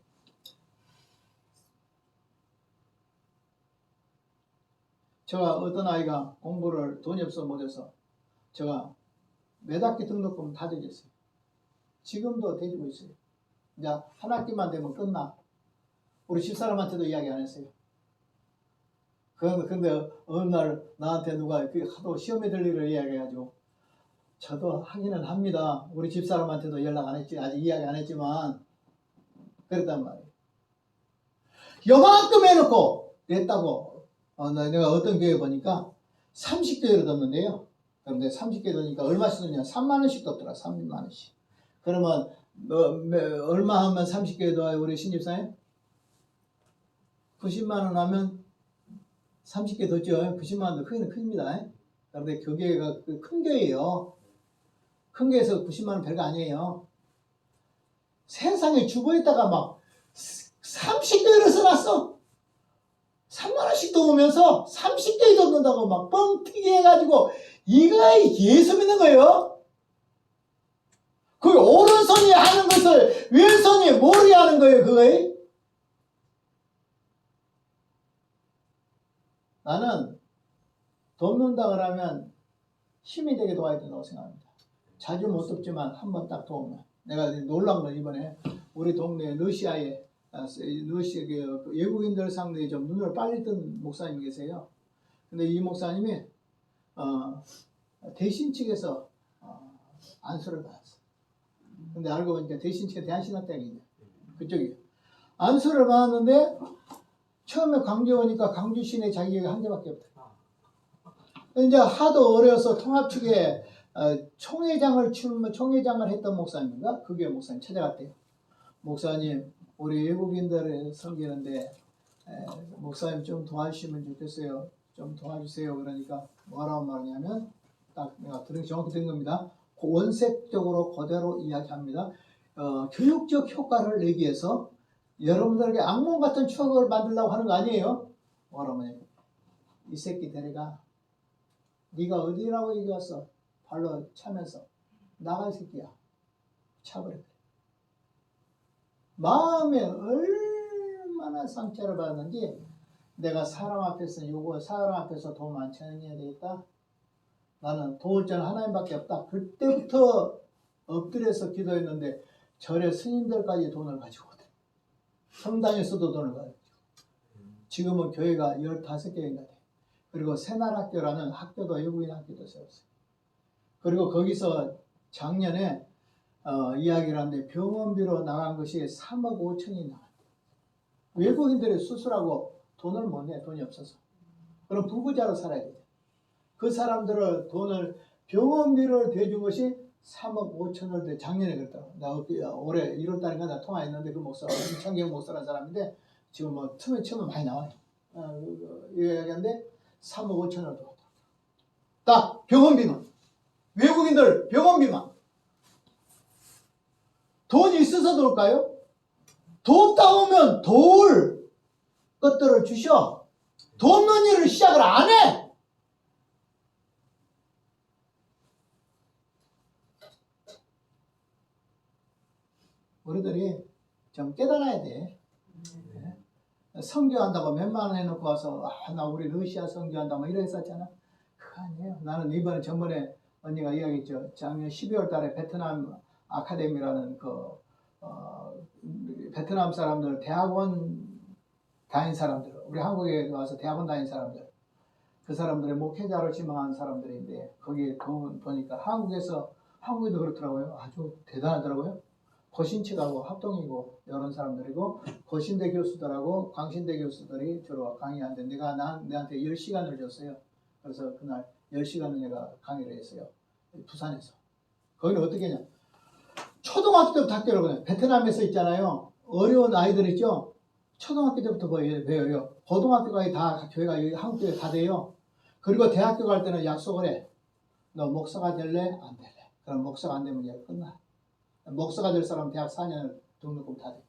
제가 어떤 아이가 공부를 돈이 없어 못해서 제가 몇 학기 등록금 다 드렸어요. 지금도 데리고 있어요. 이제 한 학기만 되면 끝나. 우리 집사람한테도 이야기 안 했어요. 근데 어느 날 나한테 누가 하도 시험에 들 일을 이야기해가지고 저도 하기는 합니다. 우리 집사람한테도 연락 안 했지. 아직 이야기 안 했지만 그랬단 말이에요. 요만큼 해놓고 냈다고. 내가 어떤 교회 보니까 30교회를 뒀는데요. 그런데 30교회 넣으니까 얼마씩 넣냐? 3만 원씩 뒀더라. 3만 원씩. 그러면 얼마 하면 30교회 넣어요? 우리 신집사님? 90만 원 하면 30개 뒀죠. 90만 원도 크기는 큽니다. 그런데 교회가 큰 교회예요. 큰 교회에서 90만 원 별거 아니에요. 세상에 주보에다가 막 30교회를 써놨어. 3만 원씩 넣으면서 30개에 넣는다고 막 뻥튀기 해가지고 이거 예수 믿는 거예요. 그 오른손이 하는 것을 왼손이 모르게 하는 거예요. 그거에 나는 돕는다 그러면 힘이 되게 도와야 된다고 생각합니다. 자주 못 돕지만 한번 딱 도우면. 내가 놀란 건 이번에 우리 동네 러시아에 러시아 외국인들 상대에 좀 눈을 빨리 뜬 목사님이 계세요. 근데 이 목사님이 대신 측에서 안수를 받았어. 근데 알고 보니까 대신 측에 대한신학대학이냐 그쪽이 안수를 받았는데 처음에 광주 오니까 광주 시내 자기가 한 개밖에 없다. 이제 하도 어려서 통합 측에 총회장을 했던 목사님인가 그게 목사님 찾아갔대요. 목사님 우리 외국인들을 섬기는데 목사님 좀 도와주시면 좋겠어요. 좀 도와주세요. 그러니까 뭐라고 말하냐면 딱 내가 정확히 들은 겁니다. 원색적으로 그대로 이야기합니다. 교육적 효과를 내기 위해서 여러분들에게 악몽 같은 추억을 만들려고 하는 거 아니에요. 뭐라고 하냐면 이 새끼 데려가. 네가 어디라고 얘기했어. 발로 차면서 나가 이 새끼야. 차버려. 마음에 얼마나 상처를 받았는지 내가 사람 앞에서 사람 앞에서 돈 만천원해야 되겠다. 나는 도울 자는 하나님밖에 없다. 그때부터 엎드려서 기도했는데 절에 스님들까지 돈을 가지고 오대. 성당에서도 돈을 가지고. 지금은 교회가 15개인가 돼. 그리고 새날학교라는 학교도 외국인 학교도 세웠어요. 그리고 거기서 작년에 이야기를 하는데 병원비로 나간 것이 3억 5천이 나갔대. 외국인들이 수술하고 돈을 못 내. 돈이 없어서. 그럼 부부자로 살아야 돼. 그 사람들을 돈을 병원비를 대준 것이 3억 5천을 작년에 그랬다고. 나 올해 1월달인가 나 통화했는데 그 목사 이창경 목사라는 사람인데 지금 뭐 틈에 많이 나와요. 이야기하는데 3억 5천을 더. 딱 병원비만. 외국인들 병원비만. 돈이 있어서 도울까요? 돕다 오면 도울 것들을 주셔. 돕는 일을 시작을 안 해. 우리들이 좀 깨달아야 돼. 선교한다고 몇만 원 해놓고 와서 나 우리 러시아 선교한다 뭐 이런 했었잖아. 그거 아니에요. 나는 이번에 전번에 언니가 이야기했죠. 작년 12월 달에 베트남 아카데미라는 베트남 사람들 대학원 다닌 사람들 우리 한국에 와서 대학원 다닌 사람들 그 사람들의 목회자로 지망한 사람들인데 거기에 보니까 한국에도 그렇더라고요. 아주 대단하더라고요. 거신측하고 합동이고 이런 사람들이고 거신대 교수들하고 광신대 교수들이 주로 강의하는데 내가 내한테 10시간을 줬어요. 그래서 그날 10시간을 내가 강의를 했어요. 부산에서. 거기는 어떻게 했냐. 초등학교 때부터 학교를 보내. 베트남에서 있잖아요. 어려운 아이들 있죠. 초등학교 때부터 배워요. 고등학교가 다 교회가 한국교회 다 돼요. 그리고 대학교 갈 때는 약속을 해. 너 목사가 될래? 안 될래? 그럼 목사가 안 되면 이제 끝나. 목사가 될 사람 대학 4년을 등록금 다 돼.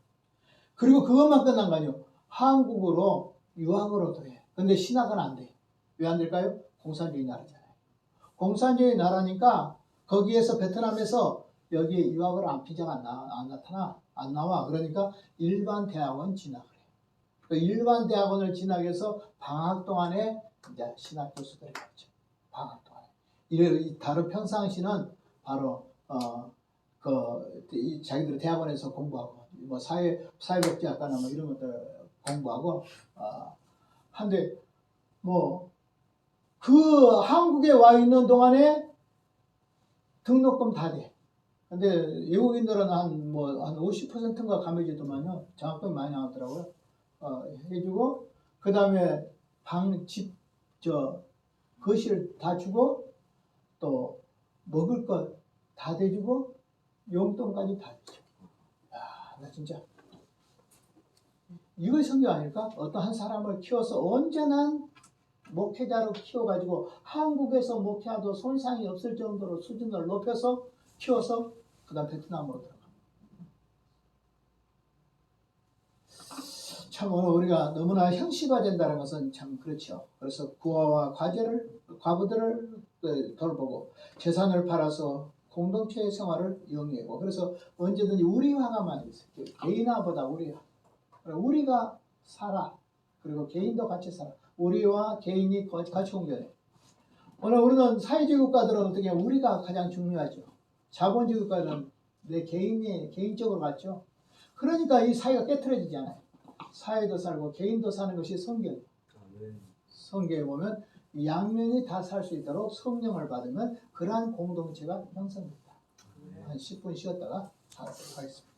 그리고 그것만 끝난 거 아니에요. 한국으로 유학으로도 해. 근데 신학은 안 돼. 왜 안 될까요? 공산주의 나라잖아요. 공산주의 나라니까 거기에서 베트남에서 여기 유학을 안 비자가 안 나와. 그러니까 일반 대학원 진학을 해. 그 일반 대학원을 진학해서 방학 동안에 이제 신학 교수들이 갔죠. 방학 동안에. 다른 평상시는 바로 자기들 대학원에서 공부하고 뭐 사회복지학과나 뭐 이런 것들 공부하고 한데 뭐 그 한국에 와 있는 동안에 등록금 다 돼. 근데 외국인들은 한 50%인가 감해주더만요. 장학금이 많이 나왔더라고요. 해주고 그 다음에 거실 다 주고 또 먹을 것 다 대주고 용돈까지 다 대줘. 야, 나 진짜 이거 성교 아닐까? 어떤 한 사람을 키워서 언제나 목회자로 키워가지고 한국에서 목회하도 손상이 없을 정도로 수준을 높여서 키워서 그 다음 베트남으로 들어가. 참 오늘 우리가 너무나 형식화된다는 것은 참 그렇죠. 그래서 부하와 과부들을 돌보고 재산을 팔아서 공동체의 생활을 영위하고 그래서 언제든지 우리화가만 있어요. 개인화보다 우리화. 우리가 살아. 그리고 개인도 같이 살아. 우리와 개인이 같이 공존해. 오늘 우리는 사회주의 국가들은 어떻게 우리가 가장 중요하죠. 자본주의 국가는 내 개인적으로 맞죠. 그러니까 이 사회가 깨트려지지 않아요. 사회도 살고 개인도 사는 것이 성경. 성경에 보면 양면이 다 살 수 있도록 성령을 받으면 그러한 공동체가 형성됩니다. 한 10분 쉬었다가 하겠습니다.